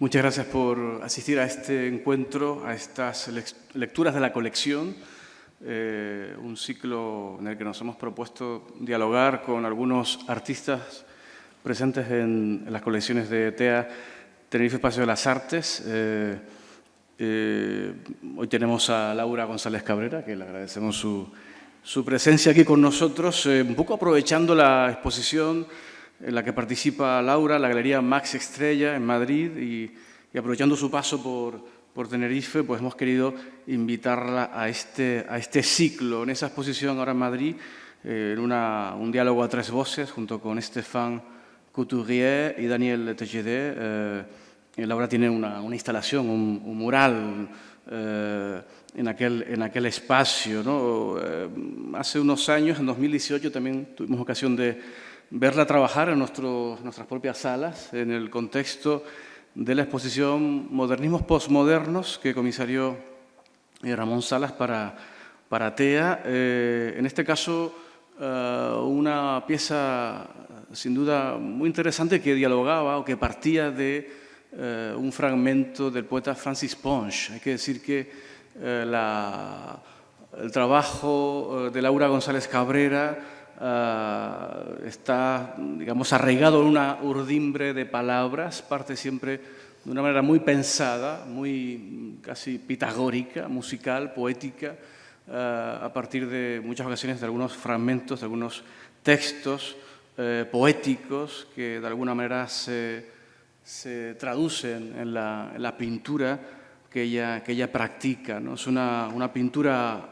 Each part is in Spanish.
Muchas gracias por asistir a este encuentro, a estas lecturas de la colección, un ciclo en el que nos hemos propuesto dialogar con algunos artistas presentes en las colecciones de TEA Tenerife Espacio de las Artes. Hoy tenemos a Laura González Cabrera, que le agradecemos su presencia aquí con nosotros, un poco aprovechando la exposición en la que participa Laura, la Galería Max Estrella en Madrid, y aprovechando su paso por Tenerife, pues hemos querido invitarla a este ciclo, en esa exposición ahora en Madrid, en un diálogo a tres voces, junto con Stéphane Couturier y Daniel Tejede. Laura tiene una instalación, un mural en aquel espacio, ¿no? Hace unos años, en 2018, también tuvimos ocasión de verla trabajar en nuestras propias salas, en el contexto de la exposición Modernismos Postmodernos que comisarió Ramón Salas para TEA. En este caso, una pieza sin duda muy interesante que dialogaba o que partía de un fragmento del poeta Francis Ponch. Hay que decir que el trabajo de Laura González Cabrera está, digamos, arraigado en una urdimbre de palabras, parte siempre de una manera muy pensada, muy casi pitagórica, musical, poética, a partir de muchas ocasiones de algunos fragmentos, de algunos textos poéticos que de alguna manera se traducen en la pintura que ella practica, ¿no? Es una pintura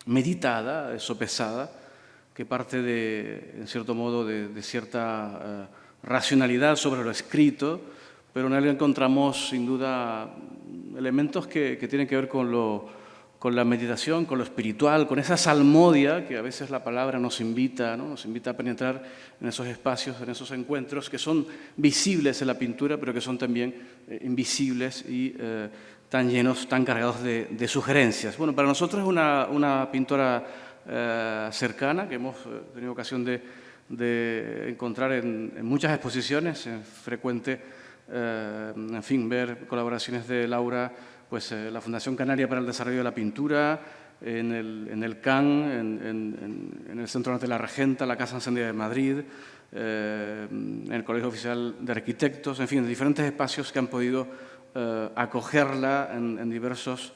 meditada, sopesada, que parte en cierto modo, de cierta racionalidad sobre lo escrito, pero en él encontramos, sin duda, elementos que tienen que ver con la meditación, con lo espiritual, con esa salmodia que a veces la palabra nos invita, ¿no? Nos invita a penetrar en esos espacios, en esos encuentros que son visibles en la pintura, pero que son también invisibles y tan llenos, tan cargados de sugerencias. Bueno, para nosotros es una pintora cercana, que hemos tenido ocasión de encontrar en muchas exposiciones, es frecuente, en fin, ver colaboraciones de Laura, pues la Fundación Canaria para el Desarrollo de la Pintura, en el CAN, en el Centro de la Regenta, la Casa Encendida de Madrid, en el Colegio Oficial de Arquitectos, en fin, en diferentes espacios que han podido acogerla en diversos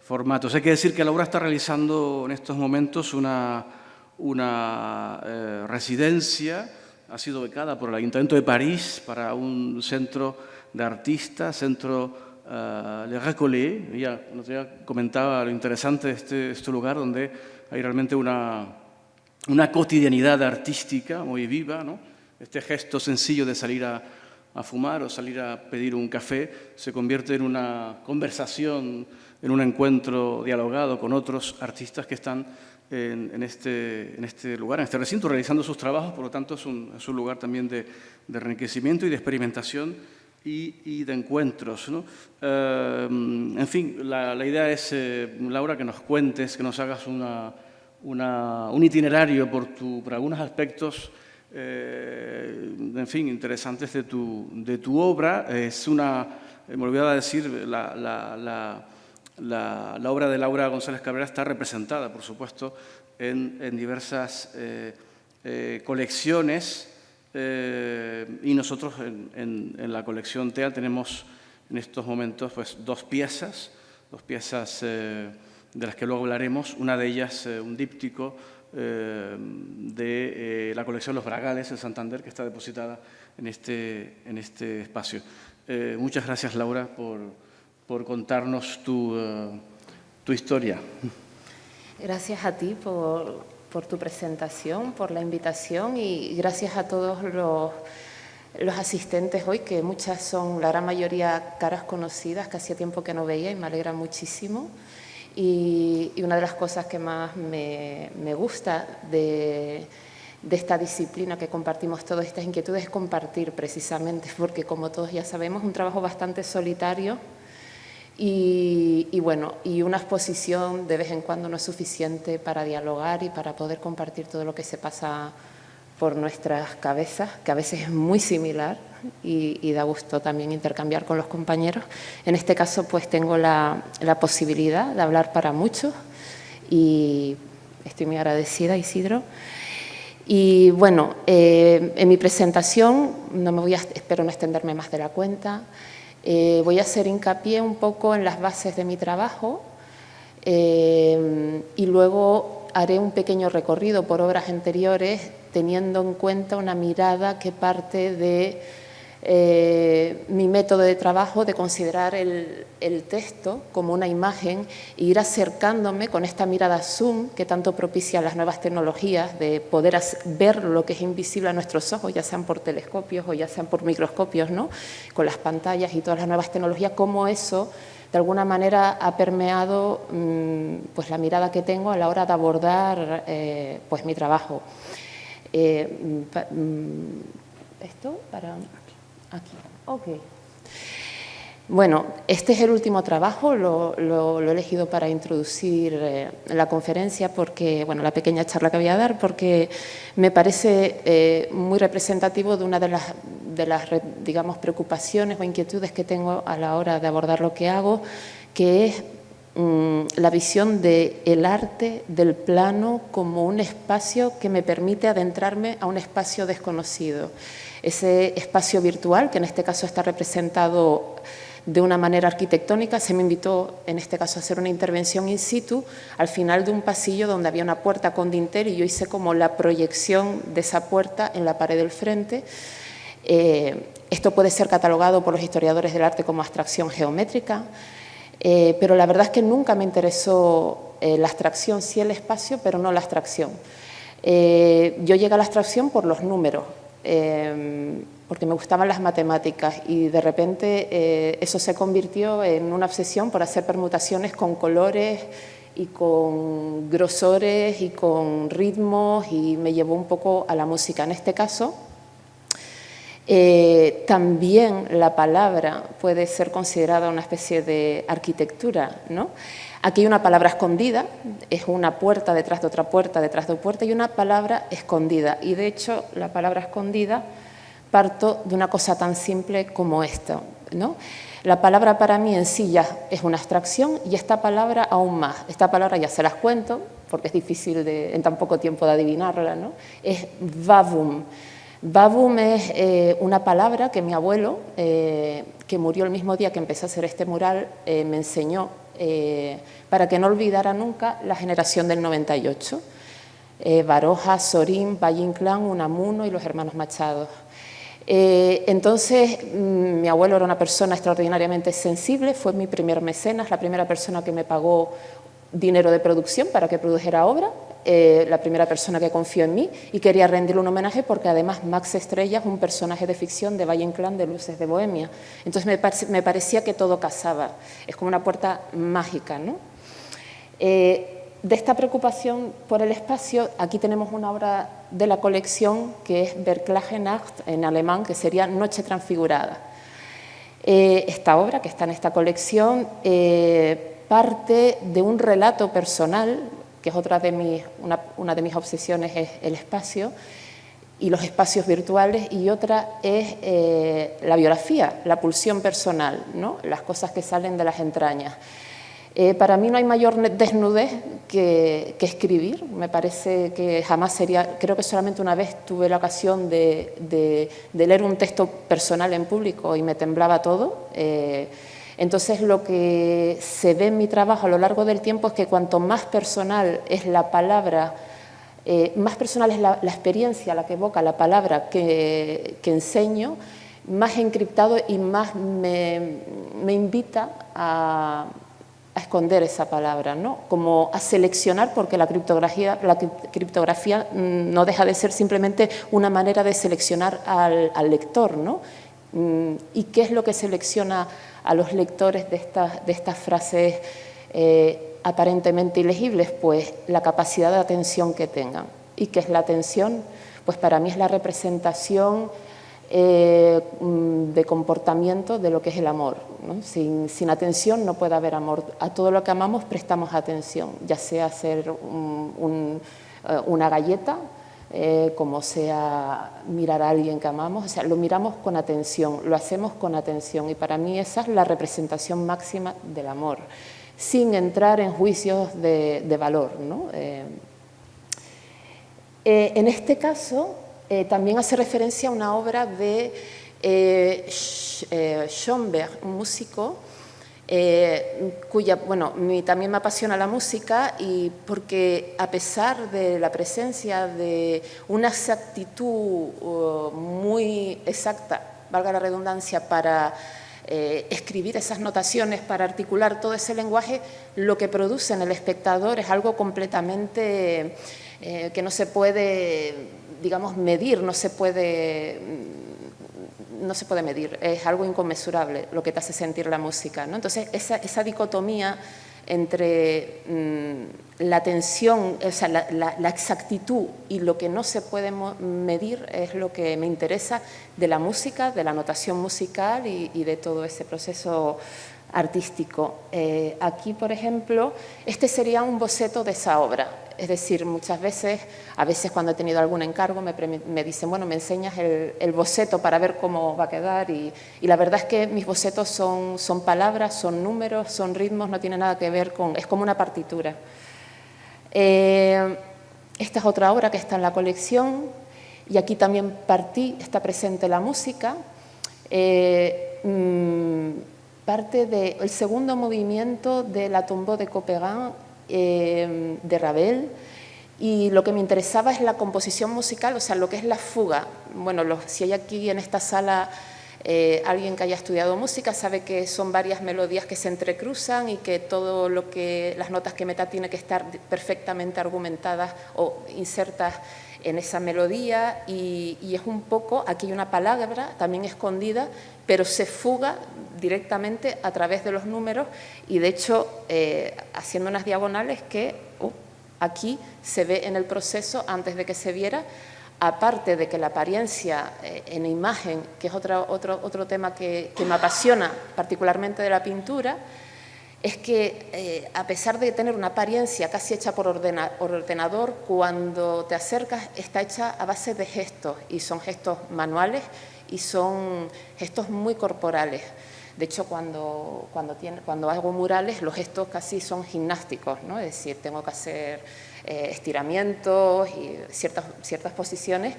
formatos. Hay que decir que Laura está realizando en estos momentos una residencia, ha sido becada por el Ayuntamiento de París para un centro de artistas, Centro Le Récollet. Ella nos comentaba lo interesante de este lugar, donde hay realmente una cotidianidad artística muy viva, ¿no? Este gesto sencillo de salir a fumar o salir a pedir un café se convierte en una conversación, en un encuentro dialogado con otros artistas que están en este lugar, en este recinto, realizando sus trabajos. Por lo tanto, es un lugar también de enriquecimiento y de experimentación y de encuentros, ¿no? En fin, la idea es, Laura, que nos cuentes, que nos hagas un itinerario por algunos aspectos en fin, interesantes de tu obra. Me olvidaba decir, la obra de Laura González Cabrera está representada, por supuesto, en diversas colecciones, y nosotros en la colección TEA tenemos en estos momentos pues, dos piezas de las que luego hablaremos. Una de ellas, un díptico de la colección Los Bragales de Santander, que está depositada en este espacio. Muchas gracias, Laura, por contarnos tu historia. Gracias a ti por tu presentación, por la invitación, y gracias a todos los asistentes hoy, que muchas son, la gran mayoría, caras conocidas, que hacía tiempo que no veía y me alegra muchísimo. Y una de las cosas que más me gusta de esta disciplina que compartimos todas estas inquietudes es compartir, precisamente, porque como todos ya sabemos, es un trabajo bastante solitario y bueno, y una exposición de vez en cuando no es suficiente para dialogar y para poder compartir todo lo que se pasa por nuestras cabezas, que a veces es muy similar y da gusto también intercambiar con los compañeros. En este caso, pues tengo la posibilidad de hablar para muchos y estoy muy agradecida, Isidro. Y bueno, en mi presentación, espero no extenderme más de la cuenta, voy a hacer hincapié un poco en las bases de mi trabajo y luego haré un pequeño recorrido por obras anteriores teniendo en cuenta una mirada que parte de mi método de trabajo de considerar el texto como una imagen e ir acercándome con esta mirada zoom que tanto propicia las nuevas tecnologías de poder ver lo que es invisible a nuestros ojos, ya sean por telescopios o ya sean por microscopios, ¿no? Con las pantallas y todas las nuevas tecnologías, cómo eso de alguna manera ha permeado pues la mirada que tengo a la hora de abordar pues mi trabajo. Esto para aquí. Ok. Bueno, este es el último trabajo, lo he elegido para introducir la conferencia, porque, bueno, la pequeña charla que voy a dar, porque me parece muy representativo de una de las, digamos, preocupaciones o inquietudes que tengo a la hora de abordar lo que hago, que es la visión del arte, del plano, como un espacio que me permite adentrarme a un espacio desconocido. Ese espacio virtual, que en este caso está representado de una manera arquitectónica, se me invitó en este caso a hacer una intervención in situ al final de un pasillo donde había una puerta con dintel y yo hice como la proyección de esa puerta en la pared del frente. Esto puede ser catalogado por los historiadores del arte como abstracción geométrica, pero la verdad es que nunca me interesó la abstracción, sí el espacio, pero no la abstracción. Yo llegué a la abstracción por los números, porque me gustaban las matemáticas y de repente eso se convirtió en una obsesión por hacer permutaciones con colores y con grosores y con ritmos y me llevó un poco a la música. En este caso, también la palabra puede ser considerada una especie de arquitectura, ¿no? Aquí hay una palabra escondida, es una puerta detrás de otra puerta, detrás de otra puerta, y una palabra escondida. Y de hecho, la palabra escondida parto de una cosa tan simple como esto, ¿no? La palabra para mí en sí ya es una abstracción y esta palabra aún más. Esta palabra ya se las cuento, porque es difícil en tan poco tiempo de adivinarla, ¿no? Es Vavum. Vavum es una palabra que mi abuelo, que murió el mismo día que empecé a hacer este mural, me enseñó para que no olvidara nunca la generación del 98. Baroja, Sorín, Valle Inclán, Unamuno y los hermanos Machado. Entonces, mi abuelo era una persona extraordinariamente sensible, fue mi primer mecenas, la primera persona que me pagó dinero de producción para que produjera obra, la primera persona que confió en mí y quería rendirle un homenaje porque además Max Estrella es un personaje de ficción de Valle Inclán de Luces de Bohemia. Entonces me parecía que todo casaba, es como una puerta mágica, ¿no? De esta preocupación por el espacio, aquí tenemos una obra de la colección que es Verklagenacht en alemán, que sería Noche Transfigurada. Esta obra, que está en esta colección, parte de un relato personal, que es una de mis obsesiones es el espacio y los espacios virtuales, y otra es la biografía, la pulsión personal, ¿no? Las cosas que salen de las entrañas. Para mí no hay mayor desnudez que escribir. Me parece que jamás sería, creo que solamente una vez tuve la ocasión de leer un texto personal en público y me temblaba todo. Entonces, lo que se ve en mi trabajo a lo largo del tiempo es que cuanto más personal es la palabra, más personal es la experiencia, la que evoca la palabra que enseño, más encriptado y más me invita a esconder esa palabra, ¿no? Como a seleccionar, porque la criptografía no deja de ser simplemente una manera de seleccionar al lector, ¿no? ¿Y qué es lo que selecciona a los lectores de estas frases aparentemente ilegibles? Pues la capacidad de atención que tengan. ¿Y qué es la atención? Pues para mí es la representación de comportamiento de lo que es el amor, ¿no? Sin atención no puede haber amor. A todo lo que amamos prestamos atención, ya sea hacer una galleta, como sea mirar a alguien que amamos, o sea, lo miramos con atención, lo hacemos con atención, y para mí esa es la representación máxima del amor, sin entrar en juicios de valor, ¿no? En este caso, también hace referencia a una obra de Schoenberg, un músico, también me apasiona la música, y porque a pesar de la presencia de una exactitud muy exacta, valga la redundancia, para escribir esas notaciones, para articular todo ese lenguaje, lo que produce en el espectador es algo completamente que no se puede, digamos, medir, no se puede medir, es algo inconmensurable lo que te hace sentir la música, ¿no? Entonces, esa dicotomía entre la tensión, o sea, la exactitud y lo que no se puede medir es lo que me interesa de la música, de la notación musical y de todo ese proceso artístico. Aquí, por ejemplo, este sería un boceto de esa obra. Es decir, muchas veces, a veces cuando he tenido algún encargo me dicen, bueno, me enseñas el boceto para ver cómo va a quedar, y la verdad es que mis bocetos son palabras, son números, son ritmos, no tiene nada que ver con… es como una partitura. Esta es otra obra que está en la colección, y aquí también está presente la música. Parte del segundo movimiento de la Tombeau de Couperin, de Ravel, y lo que me interesaba es la composición musical, o sea, lo que es la fuga. Bueno, si hay aquí en esta sala alguien que haya estudiado música, sabe que son varias melodías que se entrecruzan y que todo lo que las notas que meta tiene que estar perfectamente argumentadas o insertas en esa melodía, y es un poco, aquí hay una palabra también escondida, pero se fuga directamente a través de los números, y de hecho haciendo unas diagonales que aquí se ve en el proceso antes de que se viera, aparte de que la apariencia en imagen, que es otro tema que me apasiona particularmente de la pintura, es que a pesar de tener una apariencia casi hecha por ordenador, cuando te acercas está hecha a base de gestos, y son gestos manuales y son gestos muy corporales. De hecho, cuando hago murales, los gestos casi son gimnásticos, ¿no? Es decir, tengo que hacer estiramientos y ciertas posiciones.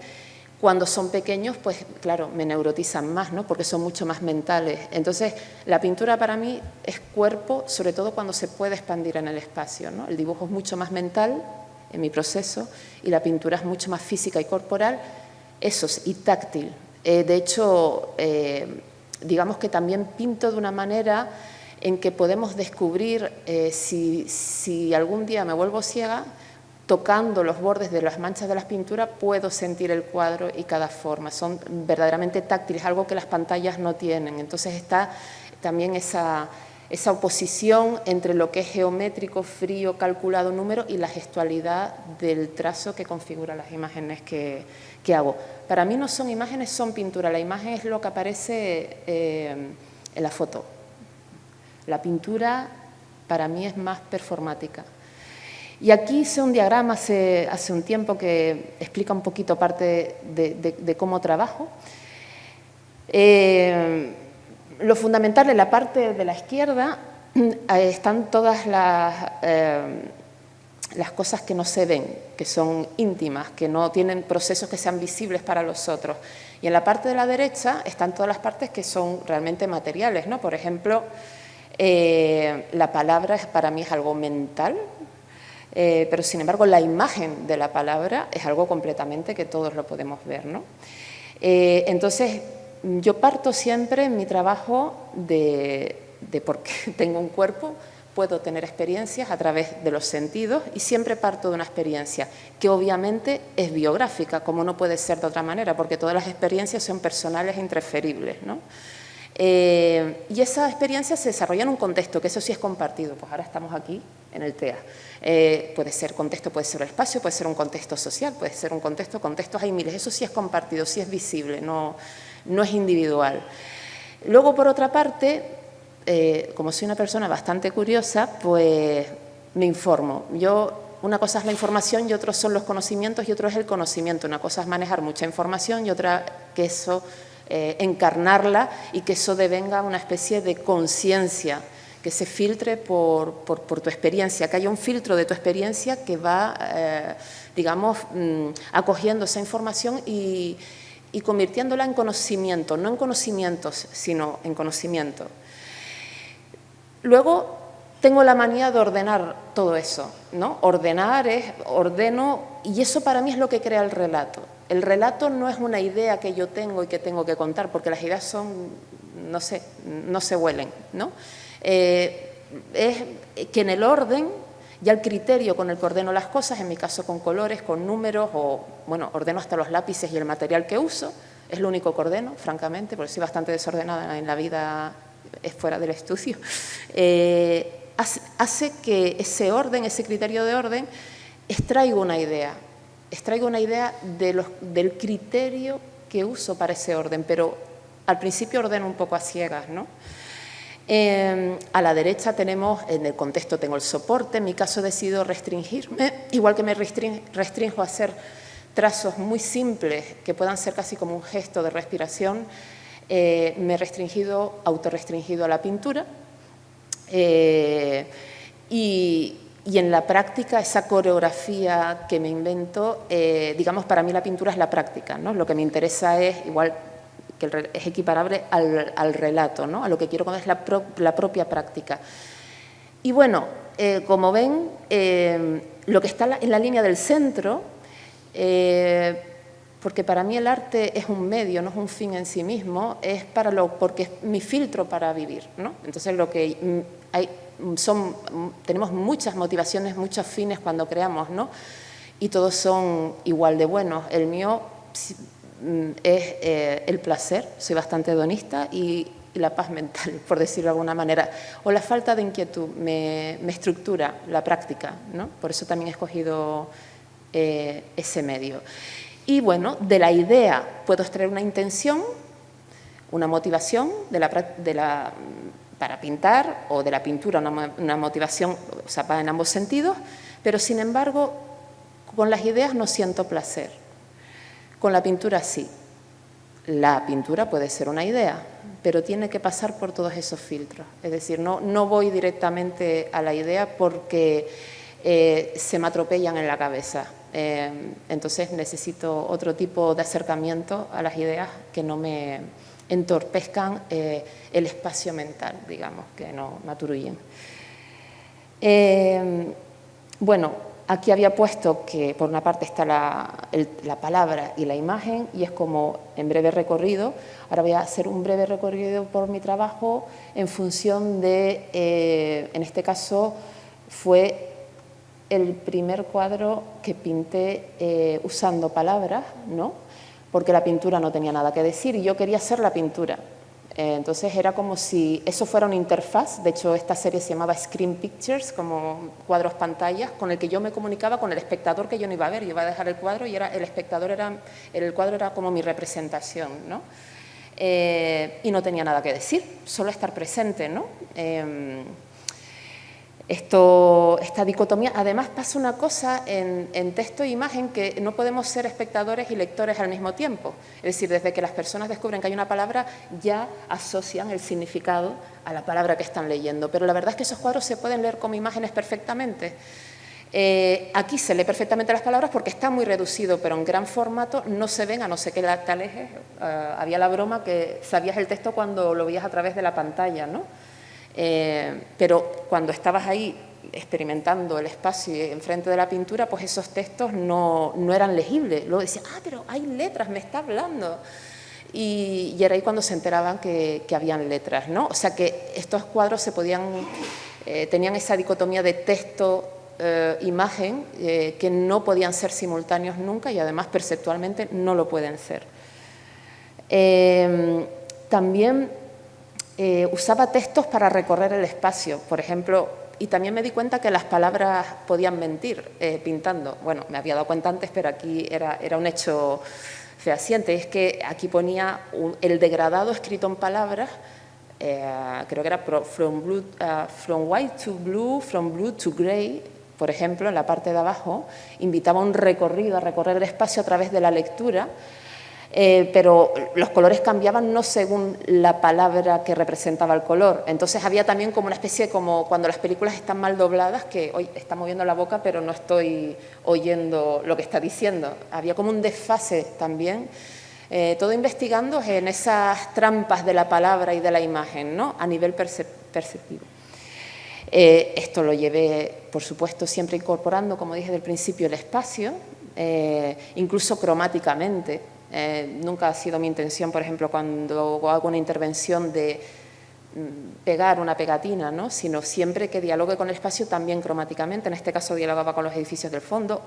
Cuando son pequeños, pues claro, me neurotizan más, ¿no? Porque son mucho más mentales. Entonces, la pintura para mí es cuerpo, sobre todo cuando se puede expandir en el espacio, ¿no? El dibujo es mucho más mental en mi proceso, y la pintura es mucho más física y corporal, y táctil. De hecho, digamos que también pinto de una manera en que podemos descubrir, si algún día me vuelvo ciega, tocando los bordes de las manchas de las pinturas, puedo sentir el cuadro y cada forma. Son verdaderamente táctiles, algo que las pantallas no tienen. Entonces está también esa oposición entre lo que es geométrico, frío, calculado, número, y la gestualidad del trazo que configura las imágenes que hago. Para mí no son imágenes, son pintura. La imagen es lo que aparece en la foto. La pintura para mí es más performática. Y aquí hice un diagrama hace un tiempo que explica un poquito parte de cómo trabajo. Lo fundamental, en la parte de la izquierda están todas las cosas que no se ven, que son íntimas, que no tienen procesos que sean visibles para los otros. Y en la parte de la derecha están todas las partes que son realmente materiales, ¿no? Por ejemplo, la palabra para mí es algo mental, pero sin embargo la imagen de la palabra es algo completamente que todos lo podemos ver, ¿no? Entonces, yo parto siempre en mi trabajo de porque tengo un cuerpo, puedo tener experiencias a través de los sentidos, y siempre parto de una experiencia que obviamente es biográfica, como no puede ser de otra manera, porque todas las experiencias son personales e intransferibles, ¿no? Y esa experiencia se desarrolla en un contexto, que eso sí es compartido. Pues ahora estamos aquí en el TEA. Puede ser contexto, puede ser el espacio, puede ser un contexto social, puede ser un contextos hay miles. Eso sí es compartido, sí es visible, no es individual. Luego, por otra parte, como soy una persona bastante curiosa, pues me informo. Yo una cosa es la información y otros son los conocimientos y otro es el conocimiento. Una cosa es manejar mucha información y otra que eso, encarnarla y que eso devenga una especie de conciencia, que se filtre por tu experiencia, que haya un filtro de tu experiencia que va, digamos, acogiendo esa información y convirtiéndola en conocimiento, no en conocimientos, sino en conocimiento. Luego, tengo la manía de ordenar todo eso, ¿no? Ordenar es, ordeno, y eso para mí es lo que crea el relato. El relato no es una idea que yo tengo y que tengo que contar, porque las ideas son, no sé, no se huelen, ¿no? Es que en el orden, ya el criterio con el que ordeno las cosas, en mi caso con colores, con números, o, bueno, ordeno hasta los lápices y el material que uso, es lo único que ordeno, francamente, porque soy bastante desordenada en la vida fuera del estudio, hace que ese orden, ese criterio de orden, extraiga una idea del criterio que uso para ese orden, pero al principio ordeno un poco a ciegas, ¿no? A la derecha tenemos, en el contexto tengo el soporte, en mi caso he decidido restringirme, igual que me restringo a hacer trazos muy simples que puedan ser casi como un gesto de respiración, me he autorrestringido a la pintura y en la práctica, esa coreografía que me invento, digamos, para mí la pintura es la práctica, ¿no? Lo que me interesa es, igual que es equiparable al relato, ¿no? A lo que quiero contar es la propia práctica. Y bueno, como ven, lo que está en la línea del centro, porque para mí el arte es un medio, no es un fin en sí mismo, es porque es mi filtro para vivir, ¿no? Entonces, lo que hay tenemos muchas motivaciones, muchos fines cuando creamos, ¿no? Y todos son igual de buenos. El mío es el placer, soy bastante hedonista, y la paz mental, por decirlo de alguna manera, o la falta de inquietud me estructura la práctica, ¿no? Por eso también he escogido ese medio. Y bueno, de la idea puedo extraer una intención, una motivación para pintar, o de la pintura una motivación, o sea, va en ambos sentidos, pero sin embargo, con las ideas no siento placer. Con la pintura sí. La pintura puede ser una idea, pero tiene que pasar por todos esos filtros. Es decir, no voy directamente a la idea porque se me atropellan en la cabeza. Entonces necesito otro tipo de acercamiento a las ideas que no me entorpezcan el espacio mental, digamos, que no me aturullen. Bueno, aquí había puesto que por una parte está la palabra y la imagen, y es como en breve recorrido. Ahora voy a hacer un breve recorrido por mi trabajo en función de, en este caso fue el primer cuadro que pinté usando palabras, ¿no? Porque la pintura no tenía nada que decir y yo quería ser la pintura. Entonces era como si eso fuera una interfaz. De hecho, esta serie se llamaba Screen Pictures, como cuadros pantallas, con el que yo me comunicaba con el espectador, que yo no iba a ver. Yo iba a dejar el cuadro y el cuadro era como mi representación, ¿no? Y no tenía nada que decir, solo estar presente, ¿no? Esta dicotomía, además pasa una cosa en texto e imagen, que no podemos ser espectadores y lectores al mismo tiempo. Es decir, desde que las personas descubren que hay una palabra, ya asocian el significado a la palabra que están leyendo. Pero la verdad es que esos cuadros se pueden leer como imágenes perfectamente. Aquí se lee perfectamente las palabras porque está muy reducido, pero en gran formato no se ven, a no ser que te alejes. Había la broma que sabías el texto cuando lo veías a través de la pantalla, ¿no? Pero cuando estabas ahí experimentando el espacio enfrente de la pintura, pues esos textos no eran legibles. Luego decían, pero hay letras, me está hablando. Y era ahí cuando se enteraban que habían letras, ¿no? O sea que estos cuadros tenían esa dicotomía de texto, imagen, que no podían ser simultáneos nunca, y además perceptualmente no lo pueden ser. También usaba textos para recorrer el espacio, por ejemplo, y también me di cuenta que las palabras podían mentir pintando. Bueno, me había dado cuenta antes, pero aquí era un hecho fehaciente. Es que aquí ponía el degradado escrito en palabras, creo que era from white to blue, from blue to grey, Por ejemplo, en la parte de abajo, invitaba a un recorrido, a recorrer el espacio a través de la lectura, pero los colores cambiaban no según la palabra que representaba el color. Entonces había también como una especie, como cuando las películas están mal dobladas, que hoy está moviendo la boca pero no estoy oyendo lo que está diciendo. Había como un desfase también, todo investigando en esas trampas de la palabra y de la imagen, ¿no? A nivel perceptivo. Esto lo llevé, por supuesto, siempre incorporando, como dije del principio, el espacio, incluso cromáticamente. Nunca ha sido mi intención, por ejemplo, cuando hago una intervención de pegar una pegatina, ¿no? Sino siempre que dialogue con el espacio también cromáticamente. En este caso dialogaba con los edificios del fondo,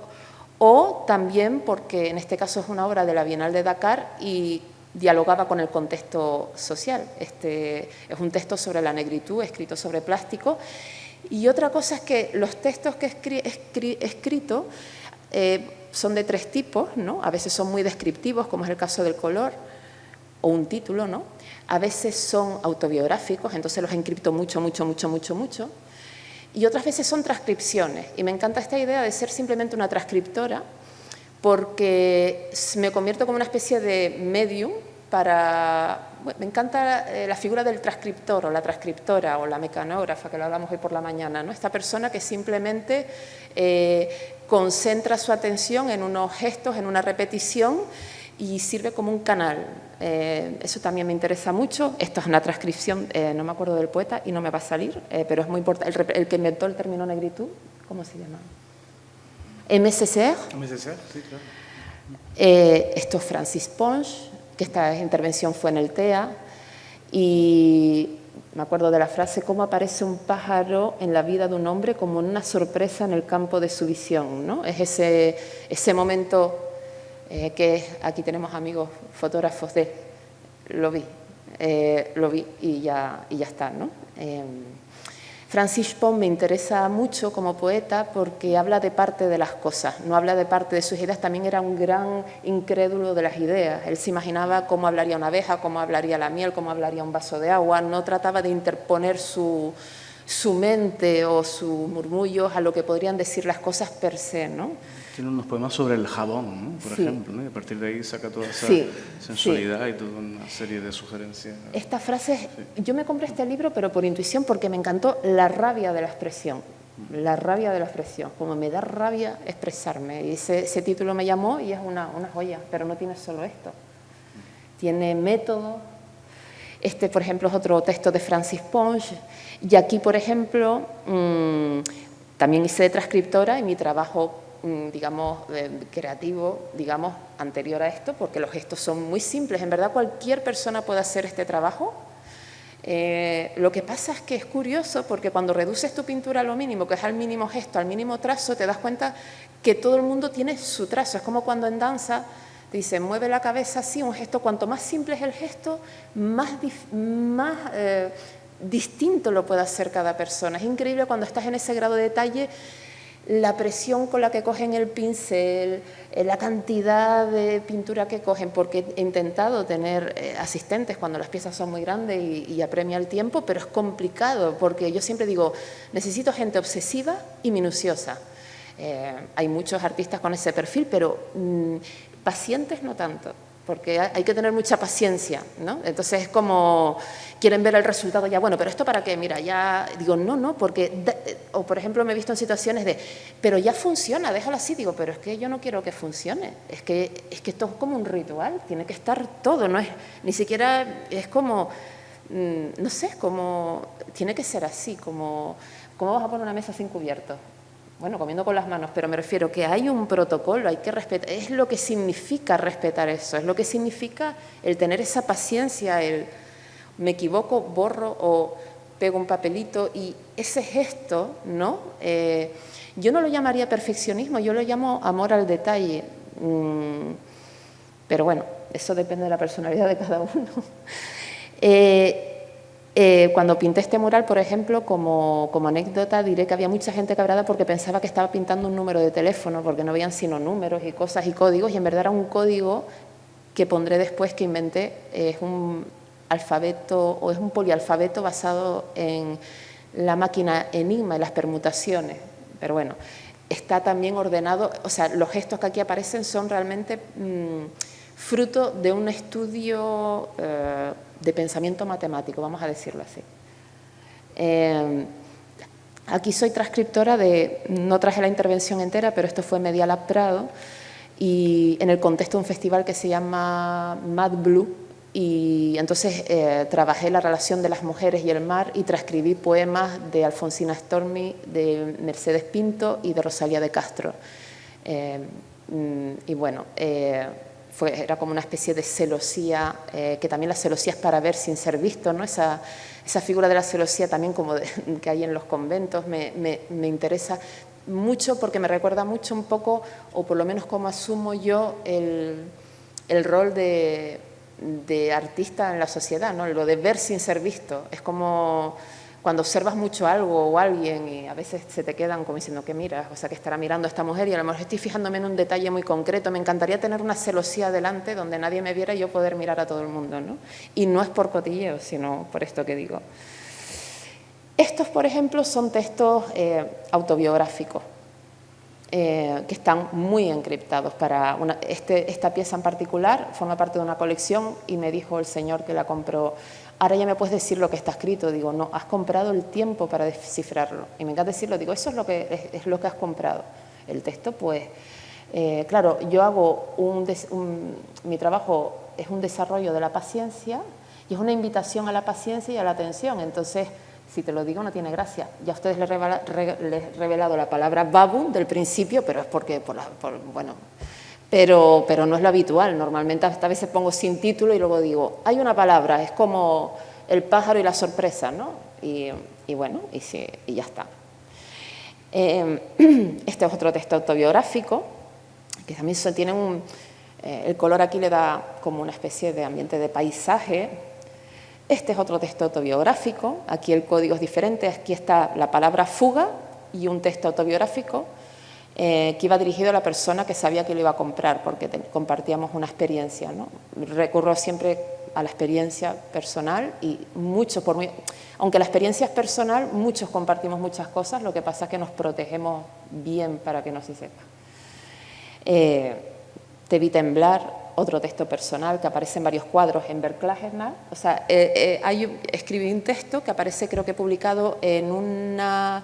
o también porque en este caso es una obra de la Bienal de Dakar y dialogaba con el contexto social. Este es un texto sobre la negritud, escrito sobre plástico. Y otra cosa es que los textos que he escrito son de tres tipos, ¿no? A veces son muy descriptivos, como es el caso del color, o un título, ¿no? A veces son autobiográficos, entonces los encripto mucho. Y otras veces son transcripciones. Y me encanta esta idea de ser simplemente una transcriptora, porque me convierto como una especie de medium para... Bueno, me encanta la figura del transcriptor o la transcriptora o la mecanógrafa, que lo hablamos hoy por la mañana, ¿no? Esta persona que simplemente concentra su atención en unos gestos, en una repetición y sirve como un canal. Eso también me interesa mucho. Esto es una transcripción, no me acuerdo del poeta y no me va a salir, pero es muy importante. El que inventó el término negritud, ¿cómo se llama? Aimé Césaire. Aimé Césaire, sí, claro. Esto es Francis Ponge, que esta intervención fue en el TEA, y me acuerdo de la frase: cómo aparece un pájaro en la vida de un hombre como una sorpresa en el campo de su visión, ¿no? Es ese momento que aquí tenemos amigos fotógrafos de lo vi y ya está, ¿no? Francis Ponge me interesa mucho como poeta porque habla de parte de las cosas, no habla de parte de sus ideas. También era un gran incrédulo de las ideas. Él se imaginaba cómo hablaría una abeja, cómo hablaría la miel, cómo hablaría un vaso de agua. No trataba de interponer su mente o sus murmullos a lo que podrían decir las cosas per se, ¿no? Tiene unos poemas sobre el jabón, ¿no? Por ejemplo, ¿no? Y a partir de ahí saca toda esa sensualidad y toda una serie de sugerencias. Esta frase, yo me compré este libro pero por intuición, porque me encantó la rabia de la expresión. La rabia de la expresión, como me da rabia expresarme. Y ese título me llamó y es una joya, pero no tiene solo esto. Tiene método. Este, por ejemplo, es otro texto de Francis Ponge. Y aquí, por ejemplo, también hice de transcriptora y mi trabajo, digamos, creativo, digamos, anterior a esto, porque los gestos son muy simples. En verdad, cualquier persona puede hacer este trabajo. Lo que pasa es que es curioso porque cuando reduces tu pintura a lo mínimo, que es al mínimo gesto, al mínimo trazo, te das cuenta que todo el mundo tiene su trazo. Es como cuando en danza te dicen, mueve la cabeza así, un gesto, cuanto más simple es el gesto, más distinto lo puede hacer cada persona. Es increíble cuando estás en ese grado de detalle, la presión con la que cogen el pincel, la cantidad de pintura que cogen, porque he intentado tener asistentes cuando las piezas son muy grandes y apremia el tiempo, pero es complicado, porque yo siempre digo, necesito gente obsesiva y minuciosa. Hay muchos artistas con ese perfil, pero pacientes no tanto, porque hay que tener mucha paciencia, ¿no? Entonces es como, quieren ver el resultado ya, bueno, pero ¿esto para qué? Mira, ya, digo, no, porque, o por ejemplo me he visto en situaciones de, pero ya funciona, déjalo así, digo, pero es que yo no quiero que funcione, es que esto es como un ritual, tiene que estar todo, no es, ni siquiera, es como, no sé, es como, tiene que ser así, como, ¿cómo vas a poner una mesa sin cubiertos? Bueno, comiendo con las manos, pero me refiero que hay un protocolo, hay que respetar, es lo que significa respetar eso, es lo que significa el tener esa paciencia, el me equivoco, borro o pego un papelito y ese gesto, ¿no? Yo no lo llamaría perfeccionismo, yo lo llamo amor al detalle, pero bueno, eso depende de la personalidad de cada uno. Cuando pinté este mural, por ejemplo, como anécdota, diré que había mucha gente cabreada porque pensaba que estaba pintando un número de teléfono, porque no veían sino números y cosas y códigos, y en verdad era un código que pondré después, que inventé. Es un alfabeto o es un polialfabeto basado en la máquina Enigma y las permutaciones. Pero bueno, está también ordenado, o sea, los gestos que aquí aparecen son realmente fruto de un estudio de pensamiento matemático, vamos a decirlo así. Aquí soy transcriptora de, no traje la intervención entera, pero esto fue Media Lab Prado, y en el contexto de un festival que se llama Mad Blue, y entonces trabajé la relación de las mujeres y el mar y transcribí poemas de Alfonsina Stormi, de Mercedes Pinto y de Rosalía de Castro. Y bueno, era como una especie de celosía, que también la celosía es para ver sin ser visto, ¿no? Esa figura de la celosía también como que hay en los conventos me interesa mucho porque me recuerda mucho un poco, o por lo menos como asumo yo, el rol de artista en la sociedad, ¿no? Lo de ver sin ser visto. Es como cuando observas mucho algo o alguien y a veces se te quedan como diciendo ¿qué miras? O sea, que estará mirando a esta mujer y a lo mejor estoy fijándome en un detalle muy concreto. Me encantaría tener una celosía delante donde nadie me viera y yo poder mirar a todo el mundo, ¿no? Y no es por cotilleo, sino por esto que digo. Estos, por ejemplo, son textos autobiográficos. Que están muy encriptados. Esta pieza en particular forma parte de una colección y me dijo el señor que la compró, ahora ya me puedes decir lo que está escrito. Digo, no, has comprado el tiempo para descifrarlo. Y me encanta decirlo, digo, eso es lo que has comprado. El texto, pues, claro, yo hago mi trabajo es un desarrollo de la paciencia y es una invitación a la paciencia y a la atención. Entonces, si te lo digo, no tiene gracia. Ya a ustedes les he revelado la palabra babun del principio, pero es porque, bueno, pero no es lo habitual. Normalmente hasta a veces pongo sin título y luego digo, hay una palabra, es como el pájaro y la sorpresa, ¿no? Y bueno, y ya está. Este es otro texto autobiográfico, que también tiene el color aquí le da como una especie de ambiente de paisaje. Este es otro texto autobiográfico, aquí el código es diferente, aquí está la palabra fuga y un texto autobiográfico que iba dirigido a la persona que sabía que lo iba a comprar porque compartíamos una experiencia, ¿no? Recurro siempre a la experiencia personal y aunque la experiencia es personal, muchos compartimos muchas cosas, lo que pasa es que nos protegemos bien para que no se sepa. Te vi temblar, otro texto personal que aparece en varios cuadros en Verklagersnacht. O sea, escribí un texto que aparece, creo que publicado en una...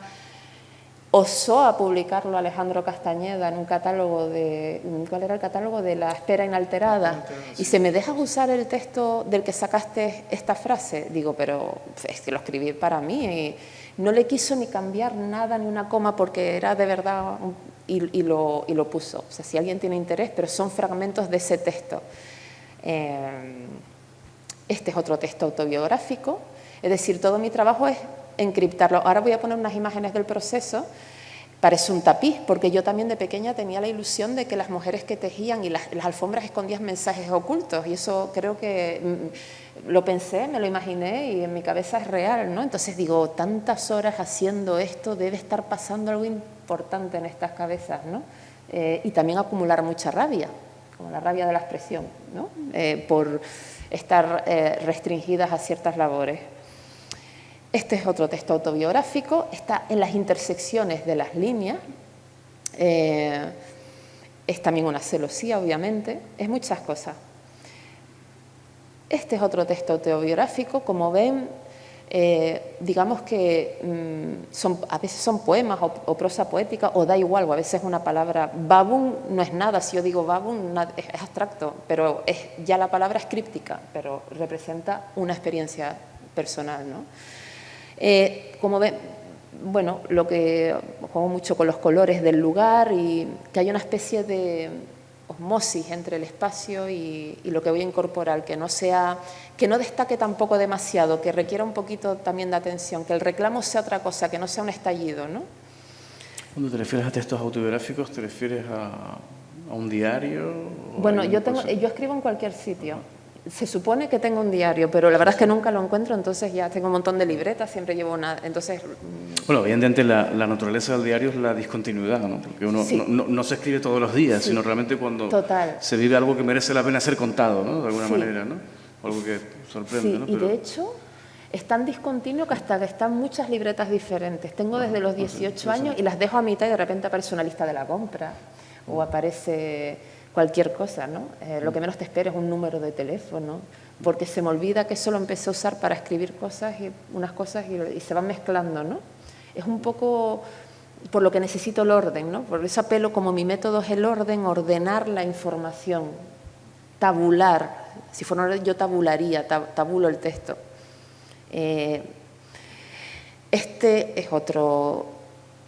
Osó a publicarlo Alejandro Castañeda en un catálogo de... ¿Cuál era el catálogo? De La espera inalterada. Y se me deja usar el texto del que sacaste esta frase. Digo, pero es que lo escribí para mí y no le quiso ni cambiar nada, ni una coma, porque era de verdad... Y lo puso. O sea, si alguien tiene interés, pero son fragmentos de ese texto. Este es otro texto autobiográfico. Es decir, todo mi trabajo es encriptarlo. Ahora voy a poner unas imágenes del proceso. Parece un tapiz, porque yo también de pequeña tenía la ilusión de que las mujeres que tejían y las alfombras escondían mensajes ocultos. Y eso creo que lo pensé, me lo imaginé y en mi cabeza es real, ¿no? Entonces digo, tantas horas haciendo esto, debe estar pasando algo importante en estas cabezas, ¿no? Y también acumular mucha rabia, como la rabia de la expresión, ¿no? Por estar restringidas a ciertas labores. Este es otro texto autobiográfico, está en las intersecciones de las líneas, es también una celosía, obviamente, es muchas cosas. Este es otro texto autobiográfico, como ven, digamos que a veces son poemas o prosa poética, o da igual, o a veces una palabra. Babun no es nada, si yo digo babun es abstracto, pero ya la palabra es críptica, pero representa una experiencia personal, ¿no? Como ven, bueno, lo que juego mucho con los colores del lugar y que hay una especie de osmosis entre el espacio y lo que voy a incorporar, que no destaque tampoco demasiado, que requiera un poquito también de atención, que el reclamo sea otra cosa, que no sea un estallido, ¿no? Cuando te refieres a textos autobiográficos, ¿te refieres a un diario? Bueno, yo escribo en cualquier sitio. Se supone que tengo un diario, pero la verdad es que nunca lo encuentro, entonces ya tengo un montón de libretas, siempre llevo una... Entonces, bueno, evidentemente la naturaleza del diario es la discontinuidad, ¿no? Porque uno sí. no se escribe todos los días, sí, sino realmente cuando se vive algo que merece la pena ser contado, ¿no? De alguna manera, ¿no? Algo que sorprende, sí, ¿no? Pero... Y de hecho, es tan discontinuo que hasta que están muchas libretas diferentes. Tengo desde los 18 años y las dejo a mitad y de repente aparece una lista de la compra o aparece cualquier cosa, ¿no? Lo que menos te esperes es un número de teléfono, porque se me olvida que eso lo empecé a usar para escribir cosas y unas cosas y se van mezclando, ¿no? Es un poco por lo que necesito el orden, ¿no? Por eso apelo, como mi método es el orden, ordenar la información, tabular. Si fuera yo tabularía, tabulo el texto. Este es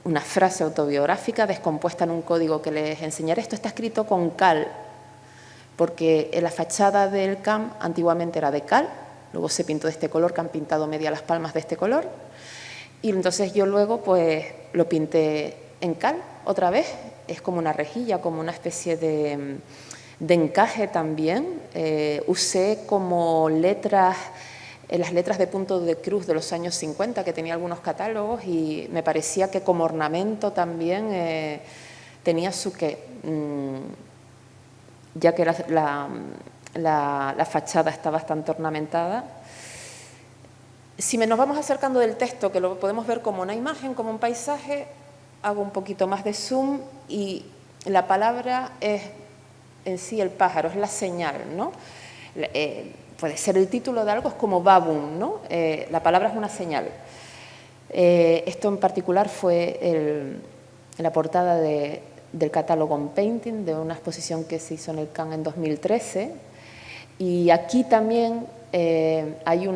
una frase autobiográfica descompuesta en un código que les enseñaré. Esto está escrito con cal, porque la fachada del CAM antiguamente era de cal, luego se pintó de este color, que han pintado media las palmas de este color, y entonces yo luego pues lo pinté en cal otra vez. Es como una rejilla, como una especie de encaje también. Usé como letras, las letras de punto de cruz de los años 50, que tenía algunos catálogos, y me parecía que como ornamento también tenía su qué, ya que la fachada está bastante ornamentada. Si nos vamos acercando del texto, que lo podemos ver como una imagen, como un paisaje, hago un poquito más de zoom y la palabra es en sí el pájaro, es la señal, ¿no? Puede ser el título de algo, es como babum, ¿no? La palabra es una señal. Esto en particular fue la portada del catálogo On Painting, de una exposición que se hizo en el CAN en 2013. Y aquí también hay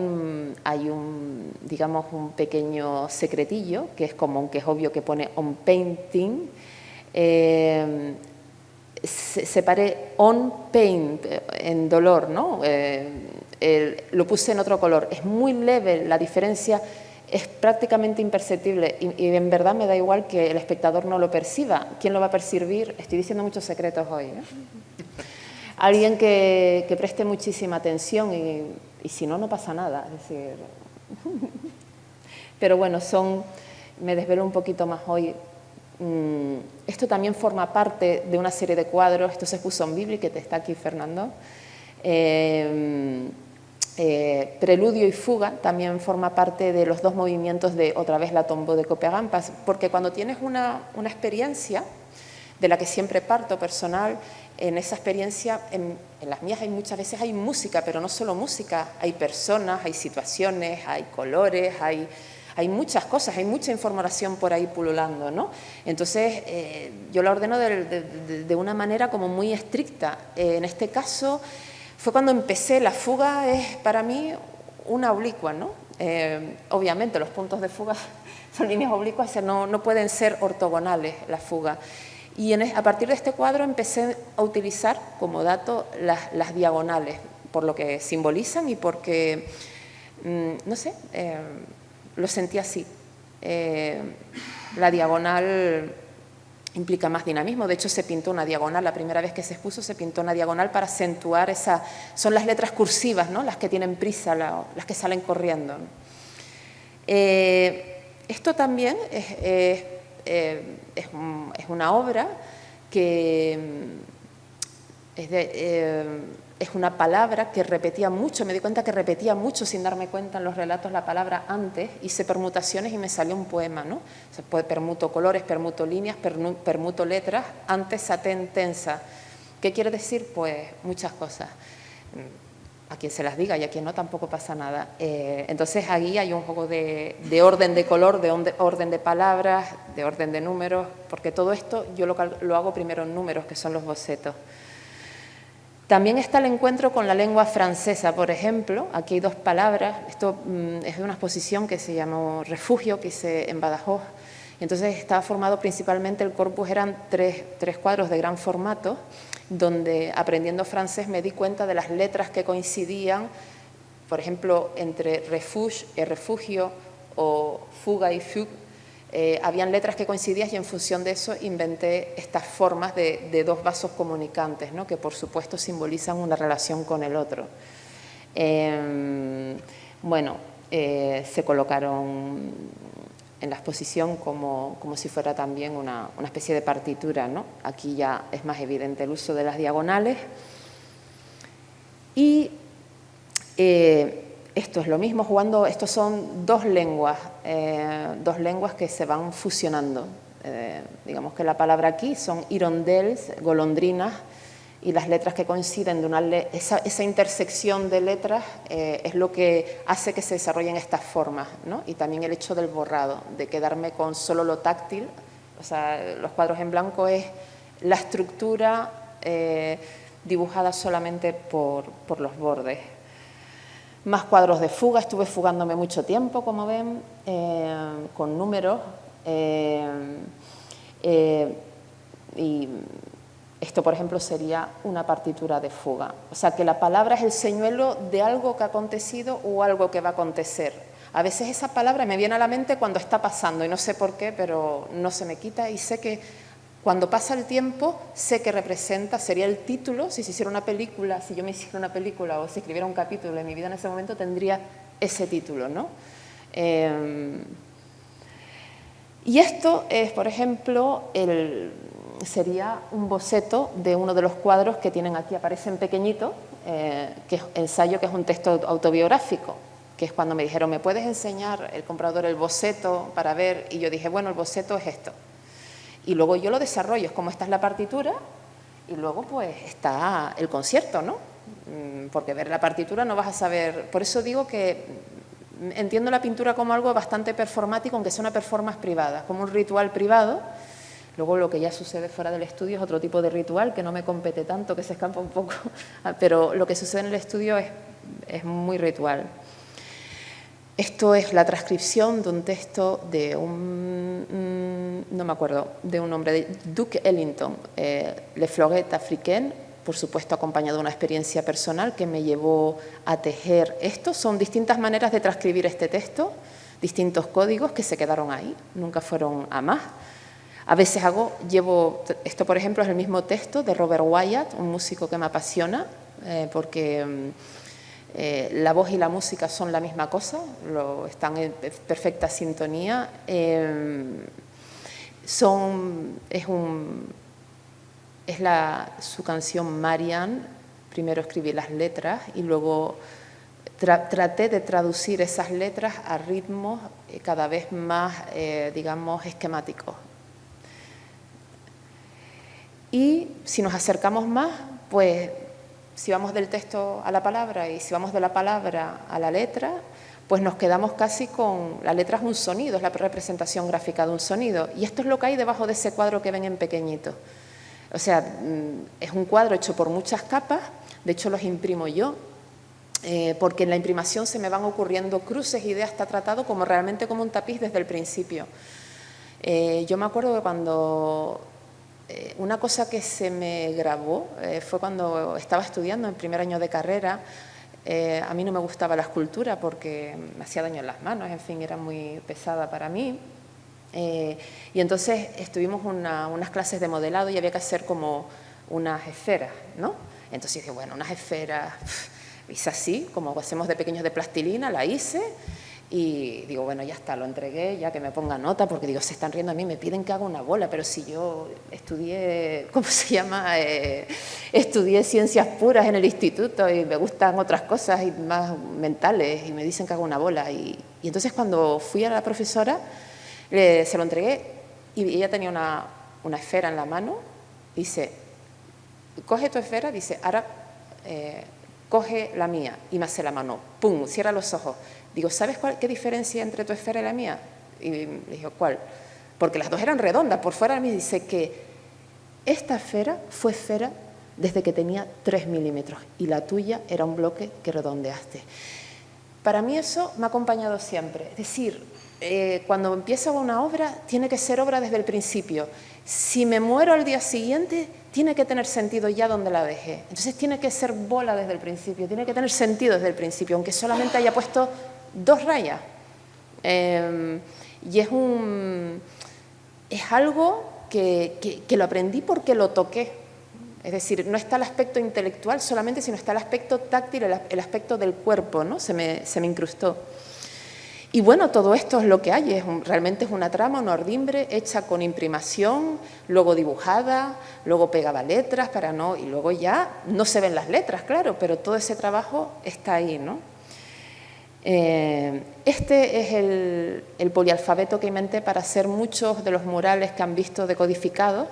digamos, un pequeño secretillo, que es común, que es obvio que pone On Painting. Separé On Paint en dolor, ¿no? Lo puse en otro color. Es muy leve la diferencia, es prácticamente imperceptible y en verdad me da igual que el espectador no lo perciba. ¿Quién lo va a percibir? Estoy diciendo muchos secretos hoy, ¿eh? Alguien que preste muchísima atención y si no, no pasa nada. Es decir, pero bueno, me desvelo un poquito más hoy. Esto también forma parte de una serie de cuadros. Esto se expuso en Bibli, que te está aquí, Fernando. Preludio y fuga también forma parte de los dos movimientos de, otra vez, la Tombeau de Copegampas, porque cuando tienes una experiencia de la que siempre parto personal, en esa experiencia, en las mías muchas veces hay música, pero no solo música, hay personas, hay situaciones, hay colores, hay muchas cosas, hay mucha información por ahí pululando, ¿no? Entonces, yo la ordeno de una manera como muy estricta. En este caso, fue cuando empecé. La fuga es para mí una oblicua, ¿no? Obviamente, los puntos de fuga son líneas oblicuas, no pueden ser ortogonales la fuga. Y a partir de este cuadro empecé a utilizar como dato las diagonales, por lo que simbolizan y porque, no sé, lo sentí así. La diagonal implica más dinamismo. De hecho, se pintó una diagonal. La primera vez que se expuso se pintó una diagonal para acentuar son las letras cursivas, ¿no? Las que tienen prisa, las que salen corriendo, ¿no? Esto también es una obra que es una palabra que repetía mucho. Me di cuenta que repetía mucho sin darme cuenta en los relatos la palabra antes. Hice permutaciones y me salió un poema, ¿no? O sea, permuto colores, permuto líneas, permuto letras, antes, satén, tensa. ¿Qué quiere decir? Pues muchas cosas. A quien se las diga y a quien no tampoco pasa nada. Entonces ahí hay un juego de orden de color, de orden de palabras, de orden de números, porque todo esto yo lo hago primero en números, que son los bocetos. También está el encuentro con la lengua francesa, por ejemplo. Aquí hay dos palabras. Esto es de una exposición que se llamó Refugio, que hice en Badajoz. Y entonces estaba formado principalmente, el corpus eran tres cuadros de gran formato, donde aprendiendo francés me di cuenta de las letras que coincidían, por ejemplo, entre refuge y refugio o fuga y fugue. Habían letras que coincidían y en función de eso inventé estas formas de dos vasos comunicantes, ¿no? Que por supuesto simbolizan una relación con el otro. Bueno, se colocaron en la exposición como si fuera también una especie de partitura, ¿no? Aquí ya es más evidente el uso de las diagonales. Y Esto es lo mismo jugando, estos son dos lenguas que se van fusionando. Digamos que la palabra aquí son hirondelles, golondrinas, y las letras que coinciden, esa intersección de letras es lo que hace que se desarrollen estas formas, ¿no? Y también el hecho del borrado, de quedarme con solo lo táctil. O sea, los cuadros en blanco es la estructura dibujada solamente por los bordes. Más cuadros de fuga, estuve fugándome mucho tiempo, como ven, con números. Y esto, por ejemplo, sería una partitura de fuga. O sea, que la palabra es el señuelo de algo que ha acontecido o algo que va a acontecer. A veces esa palabra me viene a la mente cuando está pasando y no sé por qué, pero no se me quita y sé que cuando pasa el tiempo, sé que representa, sería el título, si se hiciera una película, si yo me hiciera una película o si escribiera un capítulo de mi vida en ese momento, tendría ese título, ¿no? Y esto es, por ejemplo, sería un boceto de uno de los cuadros que tienen aquí, aparece en pequeñito, que es ensayo, que es un texto autobiográfico, que es cuando me dijeron, ¿me puedes enseñar el comprador el boceto para ver? Y yo dije, bueno, el boceto es esto. Y luego yo lo desarrollo, es como esta es la partitura y luego pues está el concierto, ¿no? Porque ver la partitura no vas a saber. Por eso digo que entiendo la pintura como algo bastante performático, aunque sea una performance privada, como un ritual privado. Luego lo que ya sucede fuera del estudio es otro tipo de ritual que no me compete tanto, que se escapa un poco, pero lo que sucede en el estudio es muy ritual. Esto es la transcripción de un texto de no me acuerdo, de un hombre, de Duke Ellington, Les Florettes Africaines, por supuesto acompañado de una experiencia personal que me llevó a tejer esto. Son distintas maneras de transcribir este texto, distintos códigos que se quedaron ahí, nunca fueron a más. A veces esto por ejemplo es el mismo texto de Robert Wyatt, un músico que me apasiona, porque la voz y la música son la misma cosa, están en perfecta sintonía. Su canción Marianne. Primero escribí las letras y luego traté de traducir esas letras a ritmos cada vez más, digamos, esquemáticos. Y si nos acercamos más, pues si vamos del texto a la palabra y si vamos de la palabra a la letra, pues nos quedamos casi con... La letra es un sonido, es la representación gráfica de un sonido. Y esto es lo que hay debajo de ese cuadro que ven en pequeñito. O sea, es un cuadro hecho por muchas capas, de hecho los imprimo yo, porque en la imprimación se me van ocurriendo cruces, ideas, está tratado realmente como un tapiz desde el principio. Yo me acuerdo que cuando... una cosa que se me grabó fue cuando estaba estudiando en primer año de carrera. A mí no me gustaba la escultura porque me hacía daño en las manos, en fin, era muy pesada para mí. Y entonces estuvimos unas clases de modelado y había que hacer como unas esferas, ¿no? Entonces dije, bueno, unas esferas, hice así, como hacemos de pequeños de plastilina, la hice. Y digo, bueno, ya está, lo entregué, ya que me ponga nota, porque digo, se están riendo a mí, me piden que haga una bola, pero si yo estudié, ¿cómo se llama? Estudié ciencias puras en el instituto y me gustan otras cosas y más mentales y me dicen que haga una bola. Y entonces cuando fui a la profesora, se lo entregué y ella tenía una esfera en la mano, dice, coge tu esfera, dice, ahora coge la mía, y me hace la mano, pum, cierra los ojos. Digo, ¿sabes qué diferencia entre tu esfera y la mía? Y le dije, ¿cuál? Porque las dos eran redondas, por fuera me dice que esta esfera fue esfera desde que tenía 3 milímetros y la tuya era un bloque que redondeaste. Para mí eso me ha acompañado siempre. Es decir, cuando empieza una obra, tiene que ser obra desde el principio. Si me muero al día siguiente, tiene que tener sentido ya donde la dejé. Entonces tiene que ser bola desde el principio, tiene que tener sentido desde el principio, aunque solamente haya puesto 2 rayas. Y es algo que lo aprendí porque lo toqué. Es decir, no está el aspecto intelectual solamente, sino está el aspecto táctil, el aspecto del cuerpo, ¿no? Se me incrustó. Y bueno, todo esto es lo que hay, realmente es una trama, una ordimbre hecha con imprimación, luego dibujada, luego pegaba letras y luego ya no se ven las letras, claro, pero todo ese trabajo está ahí, ¿no? Este es el polialfabeto que inventé para hacer muchos de los murales que han visto decodificados,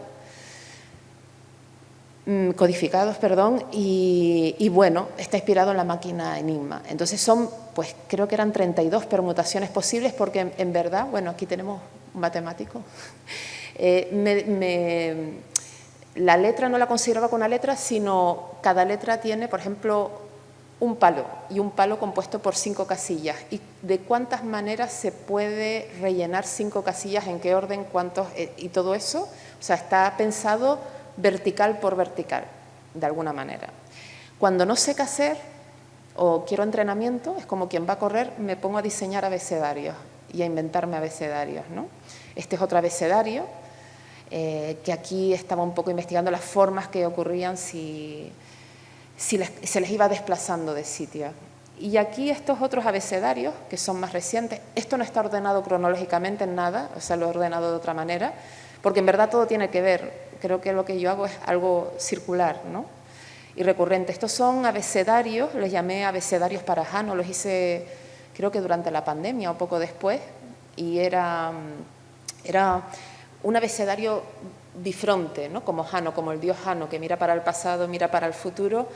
y bueno, está inspirado en la máquina Enigma. Entonces son, pues creo que eran 32 permutaciones posibles, porque en verdad, bueno, aquí tenemos un matemático. La letra no la consideraba con una letra, sino cada letra tiene, por ejemplo, un palo, y un palo compuesto por 5 casillas. ¿Y de cuántas maneras se puede rellenar 5 casillas? ¿En qué orden? ¿Cuántos? Y todo eso, o sea, está pensado vertical por vertical, de alguna manera. Cuando no sé qué hacer o quiero entrenamiento, es como quien va a correr, me pongo a diseñar abecedarios y a inventarme abecedarios, ¿no? Este es otro abecedario, que aquí estaba un poco investigando las formas que ocurrían si se les iba desplazando de sitio. Y aquí estos otros abecedarios, que son más recientes, esto no está ordenado cronológicamente en nada, o sea, lo he ordenado de otra manera, porque en verdad todo tiene que ver. Creo que lo que yo hago es algo circular, ¿no? Y recurrente. Estos son abecedarios, les llamé abecedarios para Jano, los hice creo que durante la pandemia o poco después, y era un abecedario bifronte, ¿no? Como Jano, como el dios Jano, que mira para el pasado, mira para el futuro,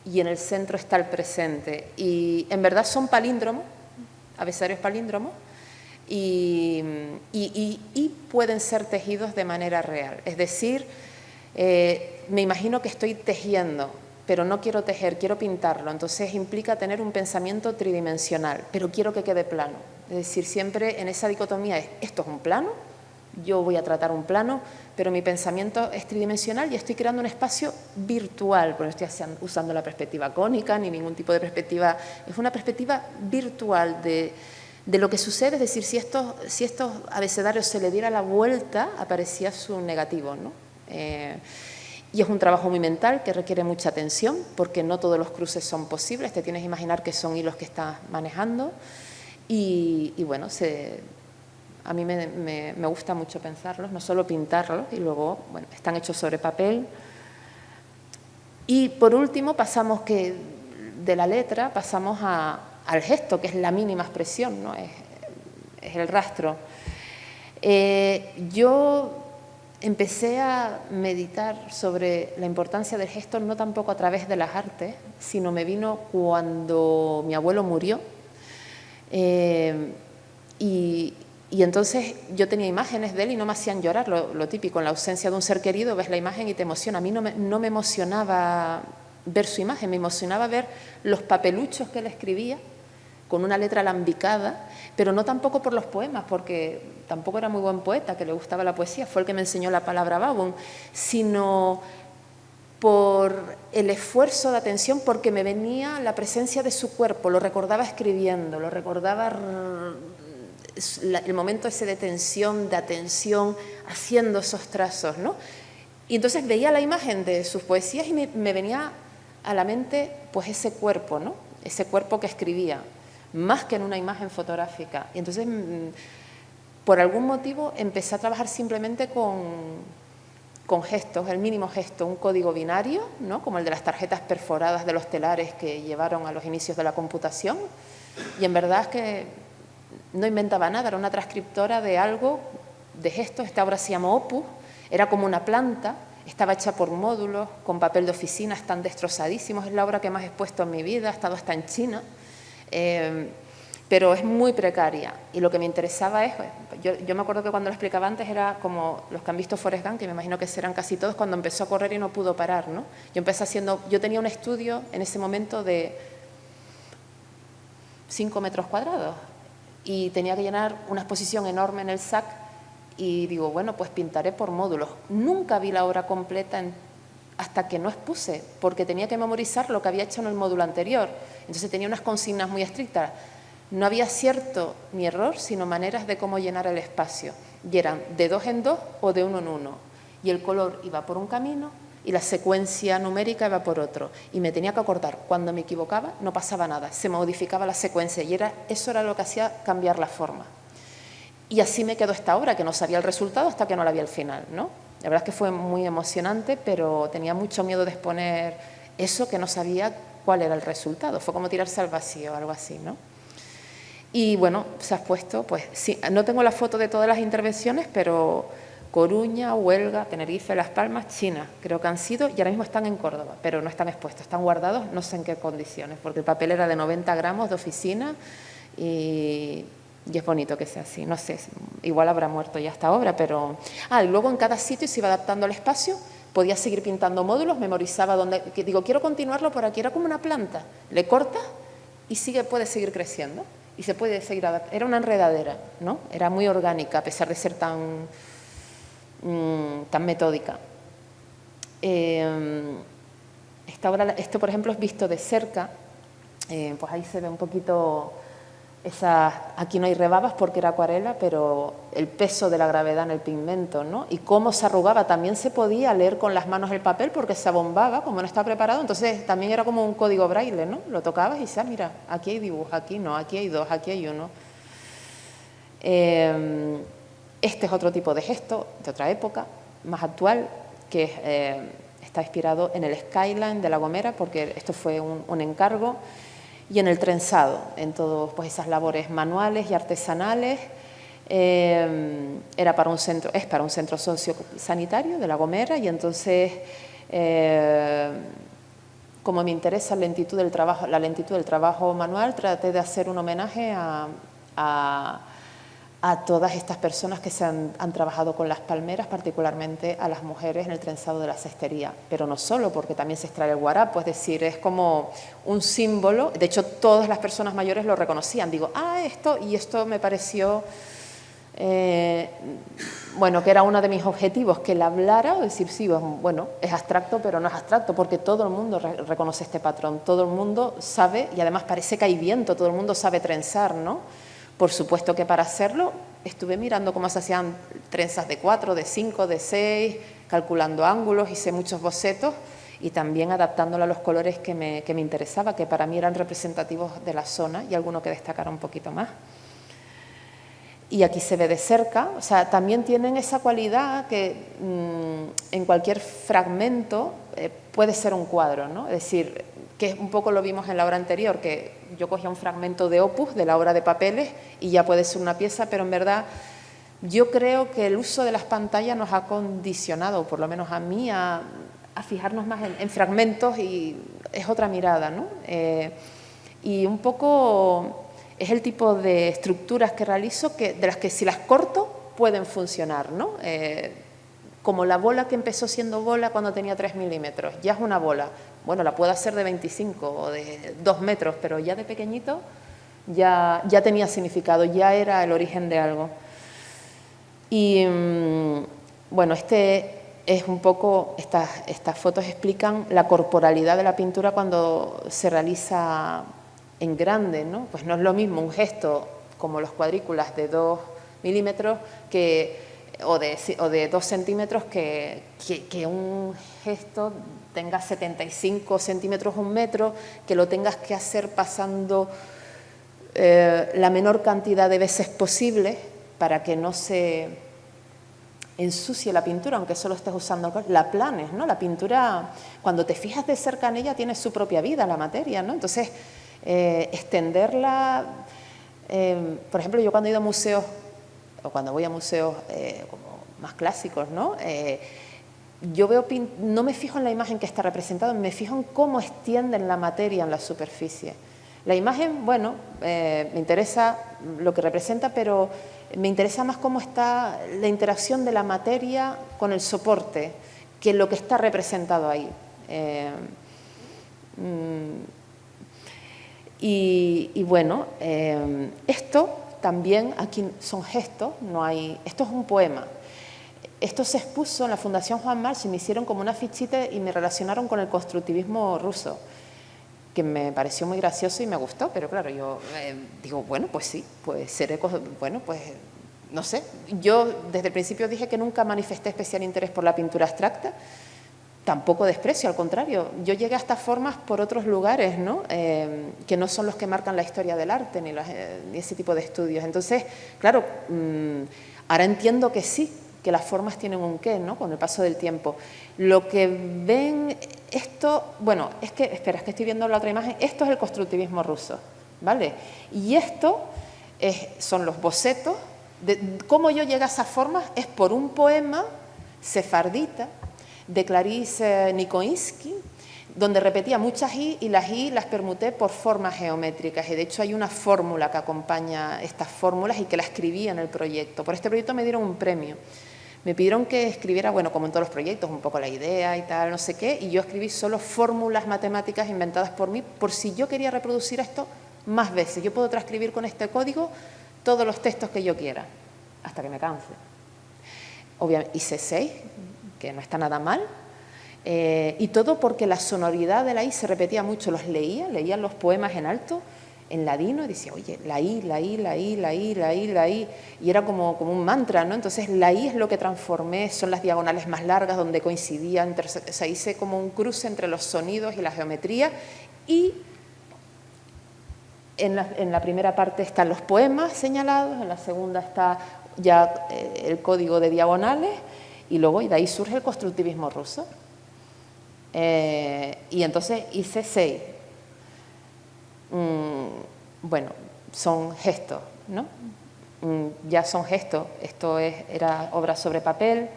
y en el centro está el presente. Y en verdad son palíndromos, abecedarios palíndromos, y pueden ser tejidos de manera real. Es decir, me imagino que estoy tejiendo, pero no quiero tejer, quiero pintarlo. Entonces implica tener un pensamiento tridimensional, pero quiero que quede plano. Es decir, siempre en esa dicotomía es, esto es un plano, yo voy a tratar un plano, pero mi pensamiento es tridimensional y estoy creando un espacio virtual, porque no estoy usando la perspectiva cónica ni ningún tipo de perspectiva, es una perspectiva virtual de lo que sucede. Es decir, si estos abecedarios se le diera la vuelta, aparecía su negativo, ¿no? Y es un trabajo muy mental que requiere mucha atención, porque no todos los cruces son posibles, te tienes que imaginar que son hilos que estás manejando, y bueno, a mí me gusta mucho pensarlos, no solo pintarlos, y luego, bueno, están hechos sobre papel. Y por último pasamos de la letra pasamos al gesto, que es la mínima expresión, ¿no? Es el rastro. Yo empecé a meditar sobre la importancia del gesto, no tampoco a través de las artes, sino me vino cuando mi abuelo murió. Y entonces yo tenía imágenes de él y no me hacían llorar, lo típico, en la ausencia de un ser querido ves la imagen y te emociona. A mí no me emocionaba ver su imagen, me emocionaba ver los papeluchos que él escribía con una letra alambicada, pero no tampoco por los poemas, porque tampoco era muy buen poeta, que le gustaba la poesía, fue el que me enseñó la palabra babón, sino por el esfuerzo de atención, porque me venía la presencia de su cuerpo, lo recordaba escribiendo, lo recordaba el momento ese de tensión, de atención, haciendo esos trazos, ¿no? Y entonces veía la imagen de sus poesías y me venía a la mente pues ese cuerpo, ¿no? Ese cuerpo que escribía, más que en una imagen fotográfica. Y entonces, por algún motivo, empecé a trabajar simplemente con gestos, el mínimo gesto, un código binario, ¿no? Como el de las tarjetas perforadas de los telares que llevaron a los inicios de la computación. Y en verdad es que no inventaba nada, era una transcriptora de algo, de gestos. Esta obra se llama Opus, era como una planta, estaba hecha por módulos, con papel de oficina, están destrozadísimos, es la obra que más he expuesto en mi vida, ha estado hasta en China, pero es muy precaria. Y lo que me interesaba es, yo me acuerdo que cuando lo explicaba antes era como los que han visto Forrest Gump, que me imagino que serán casi todos, cuando empezó a correr y no pudo parar, ¿no? Yo tenía un estudio en ese momento de 5 metros cuadrados, y tenía que llenar una exposición enorme en el SAC, y digo, bueno, pues pintaré por módulos. Nunca vi la obra completa hasta que no expuse, porque tenía que memorizar lo que había hecho en el módulo anterior. Entonces tenía unas consignas muy estrictas. No había acierto ni error, sino maneras de cómo llenar el espacio. Y eran de 2 en 2 o de 1 en 1. Y el color iba por un camino y la secuencia numérica iba por otro. Y me tenía que acordar, cuando me equivocaba no pasaba nada, se modificaba la secuencia, y eso era lo que hacía cambiar la forma. Y así me quedó esta obra, que no sabía el resultado hasta que no la vi al final, ¿no? La verdad es que fue muy emocionante, pero tenía mucho miedo de exponer eso, que no sabía cuál era el resultado. Fue como tirarse al vacío, algo así, ¿no? Y bueno, se ha puesto, pues sí, no tengo la foto de todas las intervenciones, pero Coruña, Huelva, Tenerife, Las Palmas, China, creo que han sido, y ahora mismo están en Córdoba, pero no están expuestos, están guardados, no sé en qué condiciones, porque el papel era de 90 gramos de oficina y es bonito que sea así, no sé, igual habrá muerto ya esta obra, pero... y luego en cada sitio se iba adaptando al espacio, podía seguir pintando módulos, memorizaba dónde... Digo, quiero continuarlo por aquí, era como una planta, le cortas y puede seguir creciendo y se puede seguir adaptando. Era una enredadera, ¿no? Era muy orgánica, a pesar de ser tan metódica. Esta obra, esto, por ejemplo, es visto de cerca, pues ahí se ve un poquito... aquí no hay rebabas porque era acuarela, pero el peso de la gravedad en el pigmento, ¿no? Y cómo se arrugaba, también se podía leer con las manos el papel porque se abombaba, como no estaba preparado, entonces también era como un código braille, ¿no? Lo tocabas y dices, mira, aquí hay dibujo, aquí no, aquí hay dos, aquí hay uno. Este es otro tipo de gesto, de otra época, más actual, que está inspirado en el skyline de La Gomera, porque esto fue un encargo, y en el trenzado, en todas pues, esas labores manuales y artesanales. Es para un centro sociosanitario de La Gomera, y entonces, como me interesa la lentitud del trabajo manual, traté de hacer un homenaje a todas estas personas que han trabajado con las palmeras, particularmente a las mujeres en el trenzado de la cestería. Pero no solo, porque también se extrae el guarapo, es decir, es como un símbolo. De hecho, todas las personas mayores lo reconocían. Digo, esto me pareció, bueno, que era uno de mis objetivos, que él hablara, o decir, sí, bueno, es abstracto, pero no es abstracto, porque todo el mundo reconoce este patrón, todo el mundo sabe, y además parece que hay viento, todo el mundo sabe trenzar, ¿no? Por supuesto que para hacerlo estuve mirando cómo se hacían trenzas de 4, de 5, de 6, calculando ángulos, hice muchos bocetos y también adaptándolo a los colores que me interesaba, que para mí eran representativos de la zona y alguno que destacara un poquito más. Y aquí se ve de cerca, o sea, también tienen esa cualidad que en cualquier fragmento puede ser un cuadro, ¿no? Es decir, que un poco lo vimos en la obra anterior, que yo cogía un fragmento de opus, de la obra de papeles, y ya puede ser una pieza, pero en verdad yo creo que el uso de las pantallas nos ha condicionado, por lo menos a mí, a fijarnos más en fragmentos, y es otra mirada, ¿no? Y un poco es el tipo de estructuras que realizo de las que si las corto pueden funcionar, ¿no? Como la bola que empezó siendo bola cuando tenía 3 milímetros, ya es una bola. Bueno, la puedo hacer de 25 o de 2 metros, pero ya de pequeñito ya tenía significado, ya era el origen de algo. Y bueno, este es un poco, estas fotos explican la corporalidad de la pintura cuando se realiza en grande, ¿no? Pues no es lo mismo un gesto como los cuadrículas de 2 milímetros o de 2 centímetros que un gesto tenga 75 centímetros, 1 metro, que lo tengas que hacer pasando la menor cantidad de veces posible para que no se ensucie la pintura, aunque solo estés usando la planes, ¿no? La pintura, cuando te fijas de cerca en ella, tiene su propia vida, la materia, ¿no? Entonces, extenderla, por ejemplo, yo cuando he ido a museos, o cuando voy a museos como más clásicos, ¿no? Yo veo, no me fijo en la imagen que está representada, me fijo en cómo extienden la materia en la superficie. La imagen, bueno, me interesa lo que representa, pero me interesa más cómo está la interacción de la materia con el soporte, que lo que está representado ahí. Y bueno, esto también, aquí son gestos, esto es un poema. Esto se expuso en la Fundación Juan March y me hicieron como una fichita y me relacionaron con el constructivismo ruso, que me pareció muy gracioso y me gustó, pero claro, yo digo, bueno, pues sí, pues seré, bueno, pues no sé. Yo desde el principio dije que nunca manifesté especial interés por la pintura abstracta, tampoco desprecio, al contrario. Yo llegué a estas formas por otros lugares, ¿no? Que no son los que marcan la historia del arte ni ese tipo de estudios. Entonces, claro, ahora entiendo que sí, que las formas tienen un qué, ¿no? Con el paso del tiempo. Lo que ven esto, bueno, es que, espera, es que estoy viendo la otra imagen, esto es el constructivismo ruso, ¿vale? Y esto son los bocetos. Cómo yo llegué a esas formas es por un poema sefardita de Clarice Nikoinski, donde repetía muchas i y las permuté por formas geométricas. Y de hecho hay una fórmula que acompaña estas fórmulas y que la escribí en el proyecto. Por este proyecto me dieron un premio. Me pidieron que escribiera, bueno, como en todos los proyectos, un poco la idea y tal, no sé qué, y yo escribí solo fórmulas matemáticas inventadas por mí, por si yo quería reproducir esto más veces. Yo puedo transcribir con este código todos los textos que yo quiera, hasta que me canse. Obviamente, hice 6, que no está nada mal, y todo porque la sonoridad de la I se repetía mucho. Los leía los poemas en alto, en ladino, y decía, oye, la I, la I, la I, la I, la I, la I, y era como un mantra, ¿no? Entonces la I es lo que transformé, son las diagonales más largas donde coincidían, o sea, hice como un cruce entre los sonidos y la geometría, y en la primera parte están los poemas señalados, en la segunda está ya el código de diagonales, y luego y de ahí surge el constructivismo ruso. Y entonces hice 6. Bueno, son gestos, ¿no? Ya son gestos. Esto era obra sobre papel.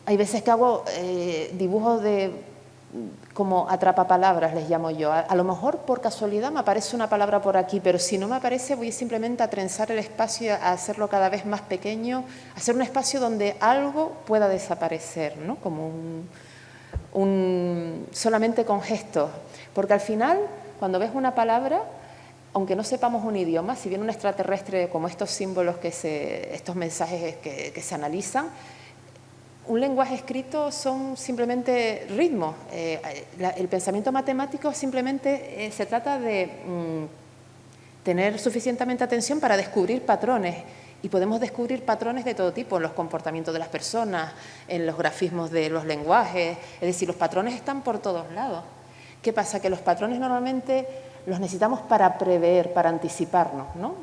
Hay veces que hago dibujos como atrapapalabras, les llamo yo. A lo mejor por casualidad me aparece una palabra por aquí, pero si no me aparece voy simplemente a trenzar el espacio y a hacerlo cada vez más pequeño, hacer un espacio donde algo pueda desaparecer, ¿no? Como solamente con gestos. Porque al final, cuando ves una palabra, aunque no sepamos un idioma, si viene un extraterrestre como estos símbolos, estos mensajes que se analizan, un lenguaje escrito son simplemente ritmos. El pensamiento matemático simplemente se trata de tener suficientemente atención para descubrir patrones. Y podemos descubrir patrones de todo tipo, en los comportamientos de las personas, en los grafismos de los lenguajes. Es decir, los patrones están por todos lados. ¿Qué pasa? Que los patrones normalmente los necesitamos para prever, para anticiparnos, ¿no?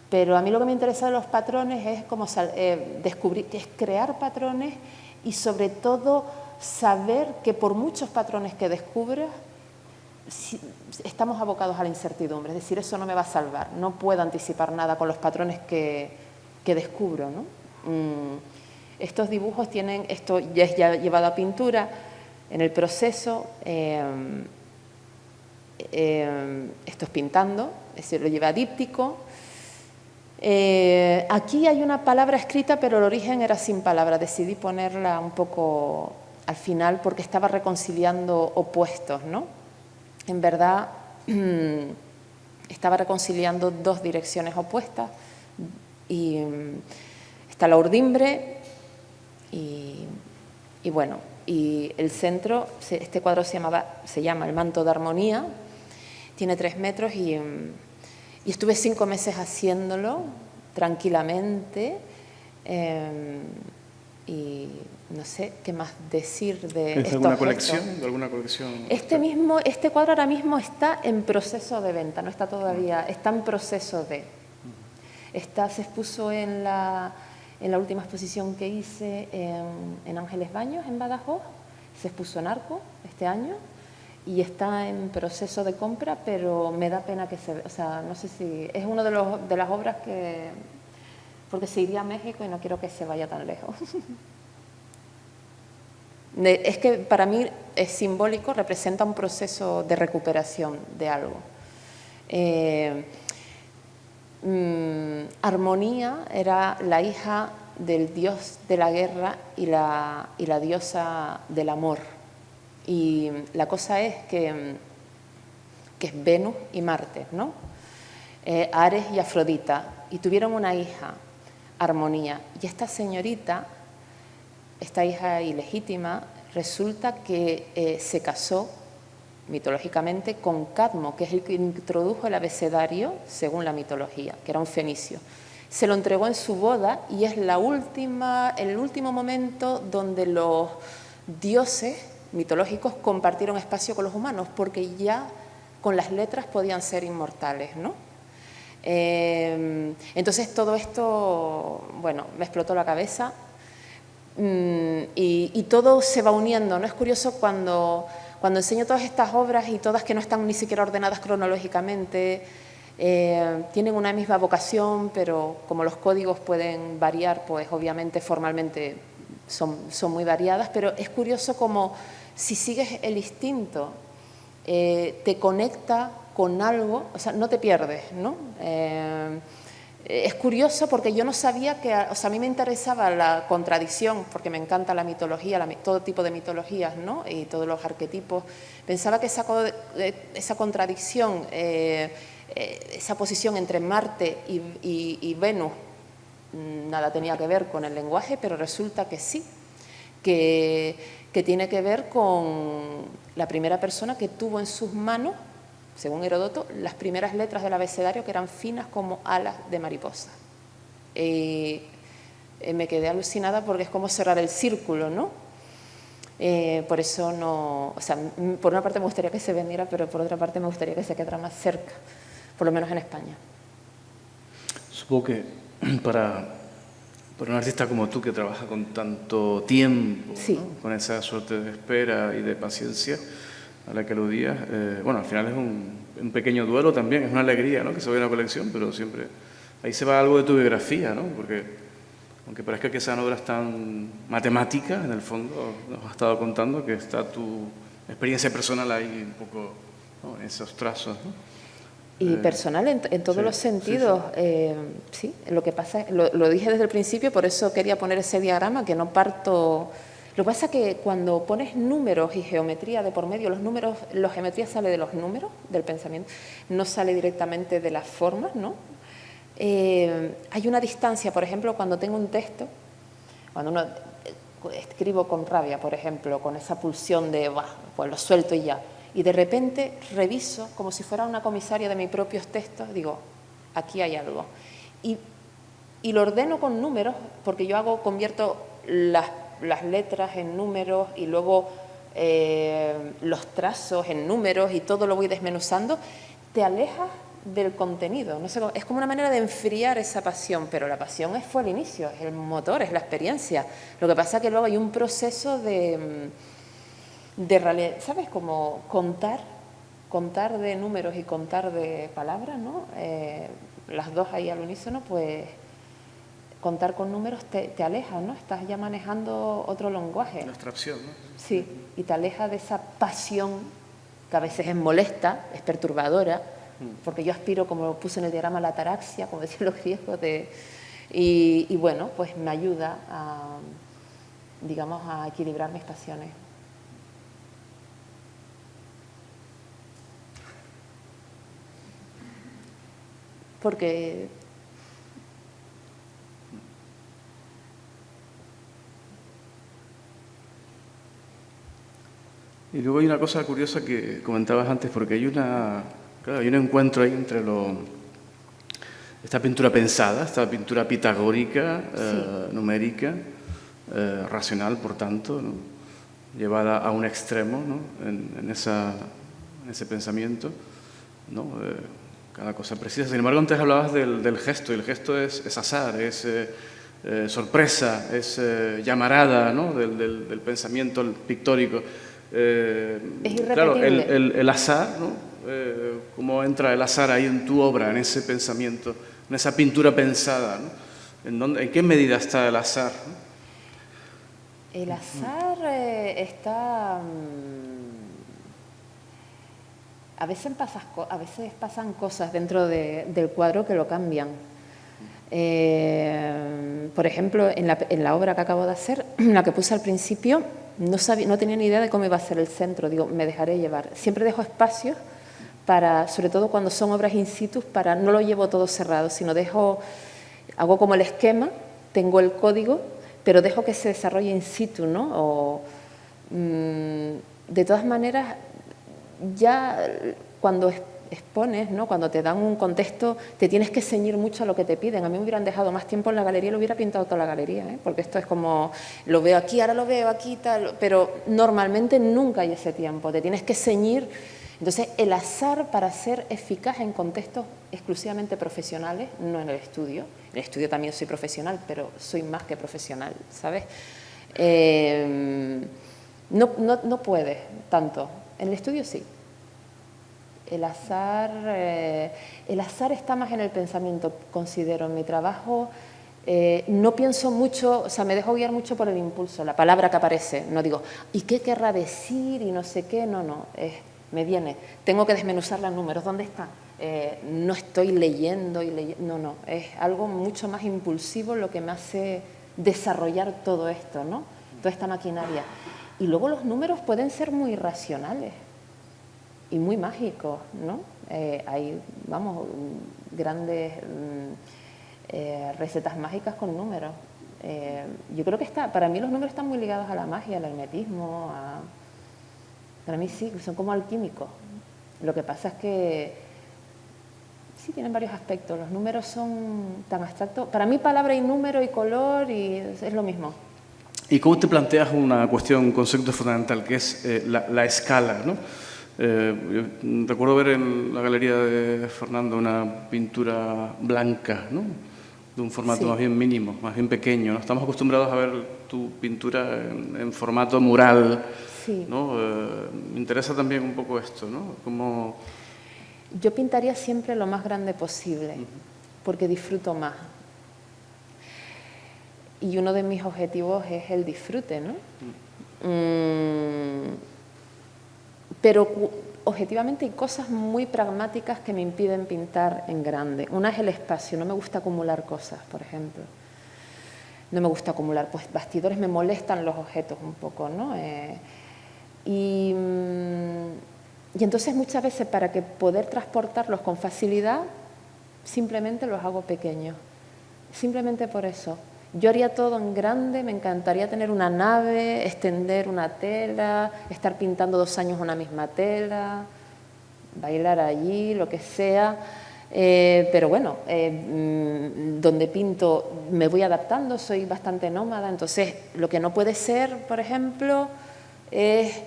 Pero a mí lo que me interesa de los patrones es como descubrir, es crear patrones y sobre todo saber que por muchos patrones que descubras, estamos abocados a la incertidumbre. Es decir, eso no me va a salvar, no puedo anticipar nada con los patrones que descubro, ¿no? Estos dibujos tienen, esto ya es llevado a pintura, en el proceso, esto es pintando, es decir, lo lleva a díptico. Aquí hay una palabra escrita, pero el origen era sin palabra. Decidí ponerla un poco al final porque estaba reconciliando opuestos, ¿no? En verdad, estaba reconciliando dos direcciones opuestas. Y está la urdimbre y bueno, y el centro, este cuadro se llama El manto de armonía, tiene 3 metros y estuve 5 meses haciéndolo tranquilamente y no sé qué más decir de estos ¿De alguna colección? Este cuadro ahora mismo está en proceso de venta, no está todavía, está en proceso de... se expuso en la última exposición que hice en Ángeles Baños, en Badajoz, se expuso en Arco este año y está en proceso de compra, pero me da pena que o sea, no sé si... Es una de las obras que... Porque se iría a México y no quiero que se vaya tan lejos. Es que para mí es simbólico, representa un proceso de recuperación de algo. Armonía era la hija del dios de la guerra y la diosa del amor. Y la cosa es que es Venus y Marte, ¿no? Ares y Afrodita. Y tuvieron una hija, Armonía. Y esta señorita, esta hija ilegítima, resulta que se casó mitológicamente con Cadmo, que es el que introdujo el abecedario según la mitología, que era un fenicio. Se lo entregó en su boda y es el último momento donde los dioses mitológicos compartieron espacio con los humanos, porque ya con las letras podían ser inmortales, ¿no? Entonces todo esto, bueno, me explotó la cabeza y todo se va uniendo, ¿no? Es curioso cuando cuando enseño todas estas obras y todas que no están ni siquiera ordenadas cronológicamente, tienen una misma vocación, pero como los códigos pueden variar, pues obviamente formalmente son muy variadas, pero es curioso como si sigues el instinto, te conecta con algo, o sea, no te pierdes, ¿no? Es curioso porque yo no sabía que, o sea, a mí me interesaba la contradicción, porque me encanta la mitología, todo tipo de mitologías, ¿no? Y todos los arquetipos. Pensaba que esa contradicción, esa posición entre Marte y Venus, nada tenía que ver con el lenguaje, pero resulta que sí, que tiene que ver con la primera persona que tuvo en sus manos, según Heródoto, las primeras letras del abecedario que eran finas como alas de mariposa. Me quedé alucinada porque es como cerrar el círculo, ¿no? Por eso no, o sea, por una parte me gustaría que se vendiera, pero por otra parte me gustaría que se quedara más cerca, por lo menos en España. Supongo que para un artista como tú que trabaja con tanto tiempo, sí, ¿no? Con esa suerte de espera y de paciencia a la que aludías, bueno, al final es un pequeño duelo también, es una alegría, ¿no? Que se vaya una colección, pero siempre ahí se va algo de tu biografía, ¿no? Porque aunque parezca que sean obras tan matemáticas, en el fondo nos has estado contando que está tu experiencia personal ahí un poco, ¿no? En esos trazos, ¿no? Y personal en todos los sentidos. Sí, lo que pasa, lo dije desde el principio, por eso quería poner ese diagrama, que no parto. Lo que pasa es que cuando pones números y geometría de por medio, la geometría sale de los números, del pensamiento, no sale directamente de las formas, ¿no? Hay una distancia, por ejemplo, cuando tengo un texto, cuando uno escribo con rabia, por ejemplo, con esa pulsión de, pues lo suelto y ya. Y de repente reviso, como si fuera una comisaria de mis propios textos, digo, aquí hay algo. Y lo ordeno con números, porque yo convierto las letras en números y luego los trazos en números y todo lo voy desmenuzando. Te alejas del contenido. No sé, es como una manera de enfriar esa pasión, pero la pasión fue el inicio, es el motor, es la experiencia. Lo que pasa es que luego hay un proceso de ¿sabes? Como contar de números y contar de palabras, ¿no? Las dos ahí al unísono, pues contar con números te aleja, ¿no? Estás ya manejando otro lenguaje. Una abstracción, ¿no? Sí, y te aleja de esa pasión que a veces es molesta, es perturbadora, porque yo aspiro, como puse en el diagrama, a la ataraxia, como decían los griegos, y bueno, pues me ayuda a, digamos, a equilibrar mis pasiones. Porque y luego hay una cosa curiosa que comentabas antes, porque hay un encuentro ahí entre esta pintura pensada, esta pintura pitagórica, numérica, racional, por tanto, ¿no? Llevada a un extremo, ¿no? en ese pensamiento, ¿no? Cada cosa precisa. Sin embargo, antes hablabas del gesto, y el gesto es azar, es sorpresa, es llamarada, ¿no? del pensamiento pictórico. es irrepetible. Claro, el azar, ¿no? ¿Cómo entra el azar ahí en tu obra, en ese pensamiento, en esa pintura pensada, ¿no? ¿En qué medida está el azar, ¿no? El azar está... A veces pasan cosas dentro del cuadro que lo cambian. Por ejemplo, en la obra que acabo de hacer, la que puse al principio, no tenía ni idea de cómo iba a ser el centro. Digo, me dejaré llevar. Siempre dejo espacios para, sobre todo cuando son obras in situ, no lo llevo todo cerrado, sino hago como el esquema, tengo el código, pero dejo que se desarrolle in situ, ¿no? De todas maneras, ya cuando expones, ¿no? Cuando te dan un contexto, te tienes que ceñir mucho a lo que te piden. A mí me hubieran dejado más tiempo en la galería, lo hubiera pintado toda la galería, ¿eh? Porque esto es como, lo veo aquí, ahora lo veo aquí, tal, pero normalmente nunca hay ese tiempo, te tienes que ceñir. Entonces, el azar, para ser eficaz en contextos exclusivamente profesionales, no en el estudio. En el estudio también soy profesional, pero soy más que profesional, ¿sabes? No puedes tanto. En el estudio sí. El azar está más en el pensamiento, considero. En mi trabajo no pienso mucho, o sea, me dejo guiar mucho por el impulso, la palabra que aparece. No digo, ¿y qué querrá decir? Y no sé qué, no. Me viene. Tengo que desmenuzar los números. ¿Dónde están? No estoy leyendo y leyendo. No. Es algo mucho más impulsivo lo que me hace desarrollar todo esto, ¿no? Toda esta maquinaria. Y luego los números pueden ser muy racionales y muy mágicos, ¿no? Hay, vamos, grandes recetas mágicas con números. Yo creo que para mí los números están muy ligados a la magia, al hermetismo, para mí sí, son como alquímicos. Lo que pasa es que sí tienen varios aspectos. Los números son tan abstractos. Para mí palabra y número y color es lo mismo. ¿Y cómo te planteas un concepto fundamental, que es la escala, ¿no? Recuerdo ver en la galería de Fernando una pintura blanca, ¿no? De un formato más bien mínimo, más bien pequeño, ¿no? Estamos acostumbrados a ver tu pintura en formato mural, ¿no? Me interesa también un poco esto, ¿no? Como... Yo pintaría siempre lo más grande posible, porque disfruto más. Y uno de mis objetivos es el disfrute, ¿no? Pero objetivamente hay cosas muy pragmáticas que me impiden pintar en grande. Una es el espacio, no me gusta acumular cosas, por ejemplo. No me gusta acumular, pues bastidores, me molestan los objetos un poco, ¿no? Y entonces muchas veces para que poder transportarlos con facilidad, simplemente los hago pequeños. Simplemente por eso. Yo haría todo en grande, me encantaría tener una nave, extender una tela, estar pintando 2 años una misma tela, bailar allí, lo que sea. Pero bueno, donde pinto me voy adaptando, soy bastante nómada, entonces lo que no puede ser, por ejemplo, es,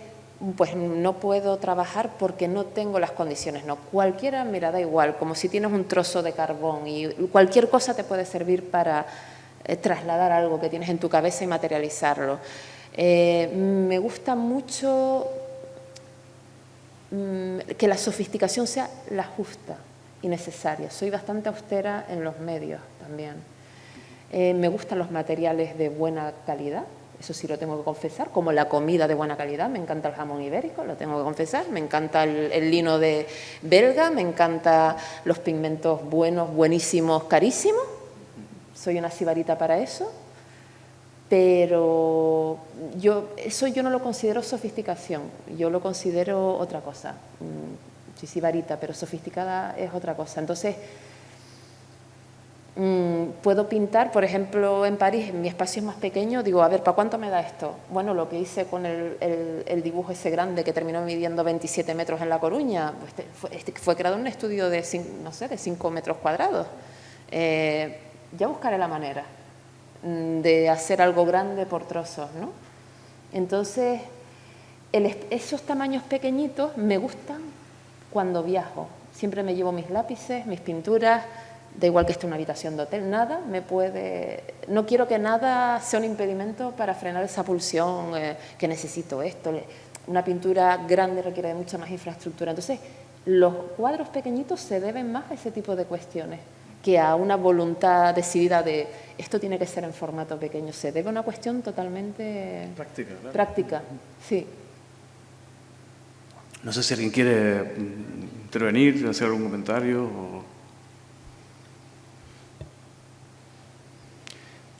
pues no puedo trabajar porque no tengo las condiciones. No, cualquiera, mira, da igual, como si tienes un trozo de carbón y cualquier cosa te puede servir para trasladar algo que tienes en tu cabeza y materializarlo. Me gusta mucho que la sofisticación sea la justa y necesaria. Soy bastante austera en los medios también. Me gustan los materiales de buena calidad, eso sí lo tengo que confesar, como la comida de buena calidad. Me encanta el jamón ibérico, lo tengo que confesar. Me encanta el lino de belga, me encantan los pigmentos buenos, buenísimos, carísimos. Soy una sibarita para eso, pero eso yo no lo considero sofisticación, yo lo considero otra cosa. Soy sibarita, pero sofisticada es otra cosa. Entonces, puedo pintar, por ejemplo, en París, mi espacio es más pequeño, digo, a ver, ¿para cuánto me da esto? Bueno, lo que hice con el dibujo ese grande que terminó midiendo 27 metros en La Coruña, pues fue creado en un estudio de 5 metros cuadrados. Ya buscaré la manera de hacer algo grande por trozos, ¿no? Entonces, esos tamaños pequeñitos me gustan cuando viajo. Siempre me llevo mis lápices, mis pinturas, da igual que esté en una habitación de hotel, nada me puede... No quiero que nada sea un impedimento para frenar esa pulsión que necesito esto. Una pintura grande requiere de mucha más infraestructura. Entonces, los cuadros pequeñitos se deben más a ese tipo de cuestiones que a una voluntad decidida de esto tiene que ser en formato pequeño. Se debe a una cuestión totalmente práctica, ¿verdad? Práctica, sí. No sé si alguien quiere intervenir, hacer algún comentario.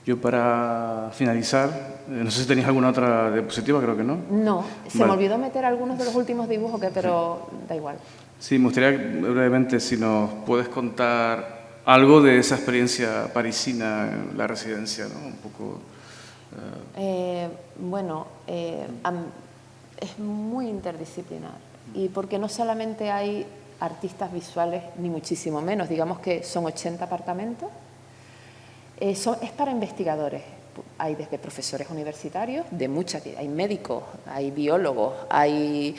Yo para finalizar, no sé si tenéis alguna otra diapositiva, creo que no. No, me olvidó meter algunos de los últimos dibujos, pero da igual. Sí, me gustaría brevemente si nos puedes contar algo de esa experiencia parisina en la residencia, ¿no? Un poco... Bueno, es muy interdisciplinar y porque no solamente hay artistas visuales, ni muchísimo menos, digamos que son 80 apartamentos, es para investigadores. Hay desde profesores universitarios, hay médicos, hay biólogos, hay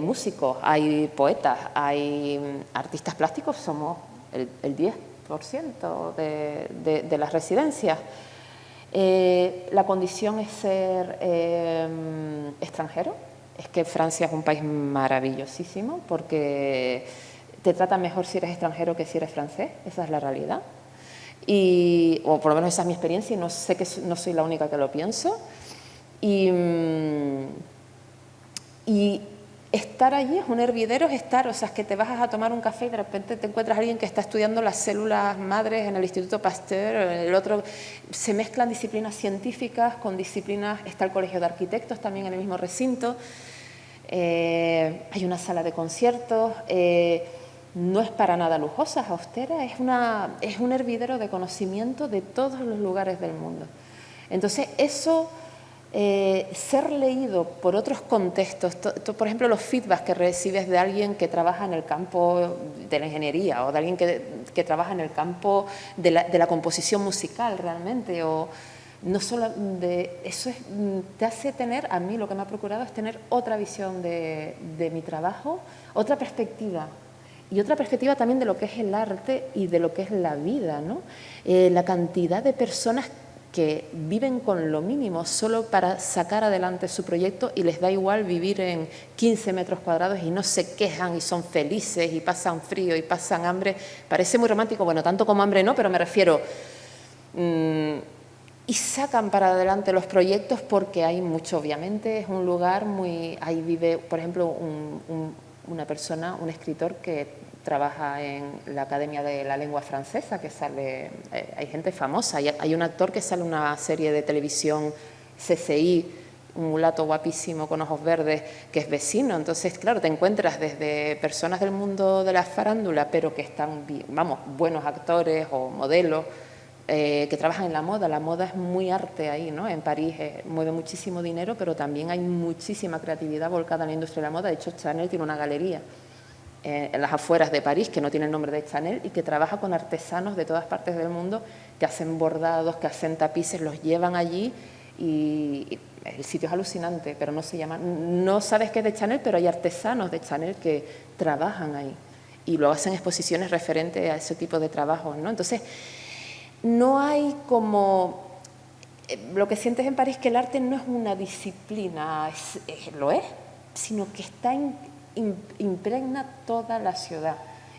músicos, hay poetas, hay artistas plásticos, somos el 10% de las residencias. La condición es ser extranjero, es que Francia es un país maravillosísimo porque te trata mejor si eres extranjero que si eres francés, esa es la realidad. O por lo menos esa es mi experiencia y no sé que no soy la única que lo pienso. Y estar allí es un hervidero, o sea, es que te vas a tomar un café y de repente te encuentras a alguien que está estudiando las células madres en el Instituto Pasteur, el otro, se mezclan disciplinas científicas con disciplinas, está el Colegio de Arquitectos también en el mismo recinto, hay una sala de conciertos, no es para nada lujosa, es austera, es un hervidero de conocimiento de todos los lugares del mundo. Entonces, eso... ser leído por otros contextos, por ejemplo, los feedbacks que recibes de alguien que trabaja en el campo de la ingeniería o de alguien que trabaja en el campo de la composición musical realmente, o no solo de eso, te hace tener, a mí lo que me ha procurado es tener otra visión de mi trabajo, otra perspectiva. Y otra perspectiva también de lo que es el arte y de lo que es la vida, ¿no? La cantidad de personas que viven con lo mínimo solo para sacar adelante su proyecto y les da igual vivir en 15 metros cuadrados y no se quejan y son felices y pasan frío y pasan hambre. Parece muy romántico, bueno, tanto como hambre no, pero me refiero... y sacan para adelante los proyectos porque hay mucho, obviamente, es un lugar muy... Ahí vive, por ejemplo, una persona, un escritor que trabaja en la Academia de la Lengua Francesa, que sale, hay gente famosa, hay un actor que sale en una serie de televisión CCI, un mulato guapísimo con ojos verdes, que es vecino. Entonces, claro, te encuentras desde personas del mundo de la farándula, pero que están, vamos, buenos actores o modelos, que trabajan en la moda. La moda es muy arte ahí, ¿no? En París mueve muchísimo dinero, pero también hay muchísima creatividad volcada en la industria de la moda. De hecho, Chanel tiene una galería en las afueras de París, que no tiene el nombre de Chanel, y que trabaja con artesanos de todas partes del mundo que hacen bordados, que hacen tapices, los llevan allí y el sitio es alucinante, pero no se llama, no sabes que es de Chanel, pero hay artesanos de Chanel que trabajan ahí y luego hacen exposiciones referentes a ese tipo de trabajos, ¿no? Entonces, no hay como... Lo que sientes en París que el arte no es una disciplina, lo es, sino que está impregna toda la ciudad,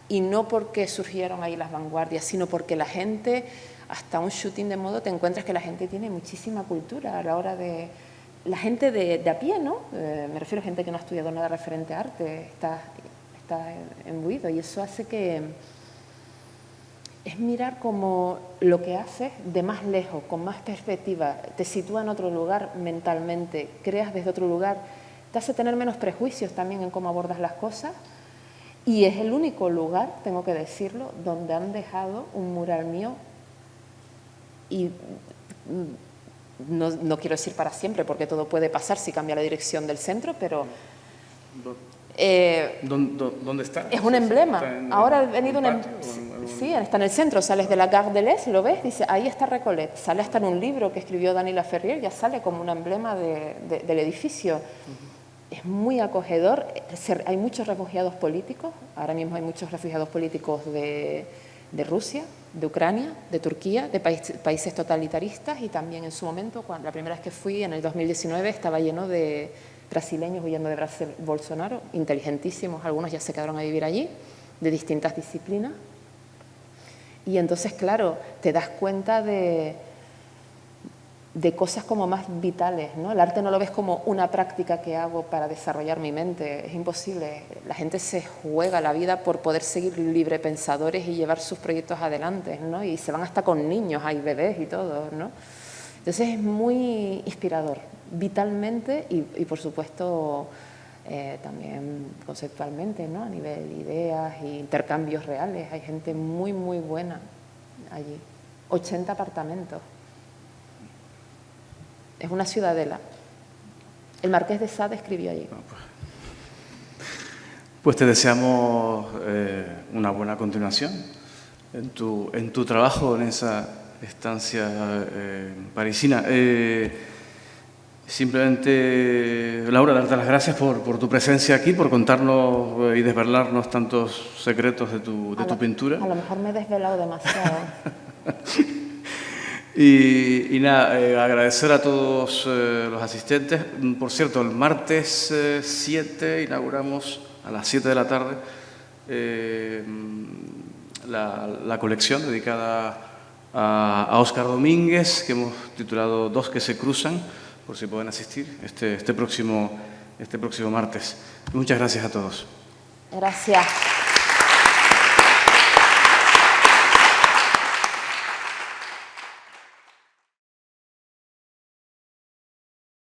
y no porque surgieron ahí las vanguardias, sino porque la gente, hasta un shooting de moda te encuentras que la gente tiene muchísima cultura a la hora de... La gente de a pie, ¿no? Me refiero a gente que no ha estudiado nada referente a arte, está imbuido, y eso hace que... Es mirar como lo que haces de más lejos, con más perspectiva, te sitúa en otro lugar mentalmente, creas desde otro lugar, te hace tener menos prejuicios también en cómo abordas las cosas, y es el único lugar, tengo que decirlo, donde han dejado un mural mío, y no quiero decir para siempre, porque todo puede pasar si cambia la dirección del centro, pero... ¿Dónde está? Es un emblema. Ahora ha venido un emblema. Sí, está en el centro, sales de la Gare de l'Est, lo ves, dice, ahí está Recollet. Sale hasta en un libro que escribió Dany Laferrière, ya sale como un emblema del edificio. Es muy acogedor. Hay muchos refugiados políticos, ahora mismo hay muchos refugiados políticos de Rusia, de Ucrania, de Turquía, de países totalitaristas, y también en su momento, la primera vez que fui, en el 2019, estaba lleno de brasileños huyendo de Bolsonaro, inteligentísimos, algunos ya se quedaron a vivir allí, de distintas disciplinas. Y entonces, claro, te das cuenta de cosas como más vitales, ¿no? El arte no lo ves como una práctica que hago para desarrollar mi mente, es imposible. La gente se juega la vida por poder seguir librepensadores y llevar sus proyectos adelante, ¿no? Y se van hasta con niños, hay bebés y todo, ¿no? Entonces es muy inspirador, vitalmente y por supuesto, también conceptualmente, ¿no? A nivel de ideas e intercambios reales. Hay gente muy, muy buena allí. 80 apartamentos. Es una ciudadela. El Marqués de Sade escribió allí. Pues te deseamos una buena continuación en tu trabajo, en esa estancia parisina. Simplemente, Laura, darte las gracias por tu presencia aquí, por contarnos y desvelarnos tantos secretos de tu pintura. A lo mejor me he desvelado demasiado. Y nada, agradecer a todos los asistentes. Por cierto, el martes 7 inauguramos a las 7 de la tarde la colección dedicada a Óscar Domínguez, que hemos titulado Dos que se cruzan, por si pueden asistir este próximo martes. Muchas gracias a todos. Gracias.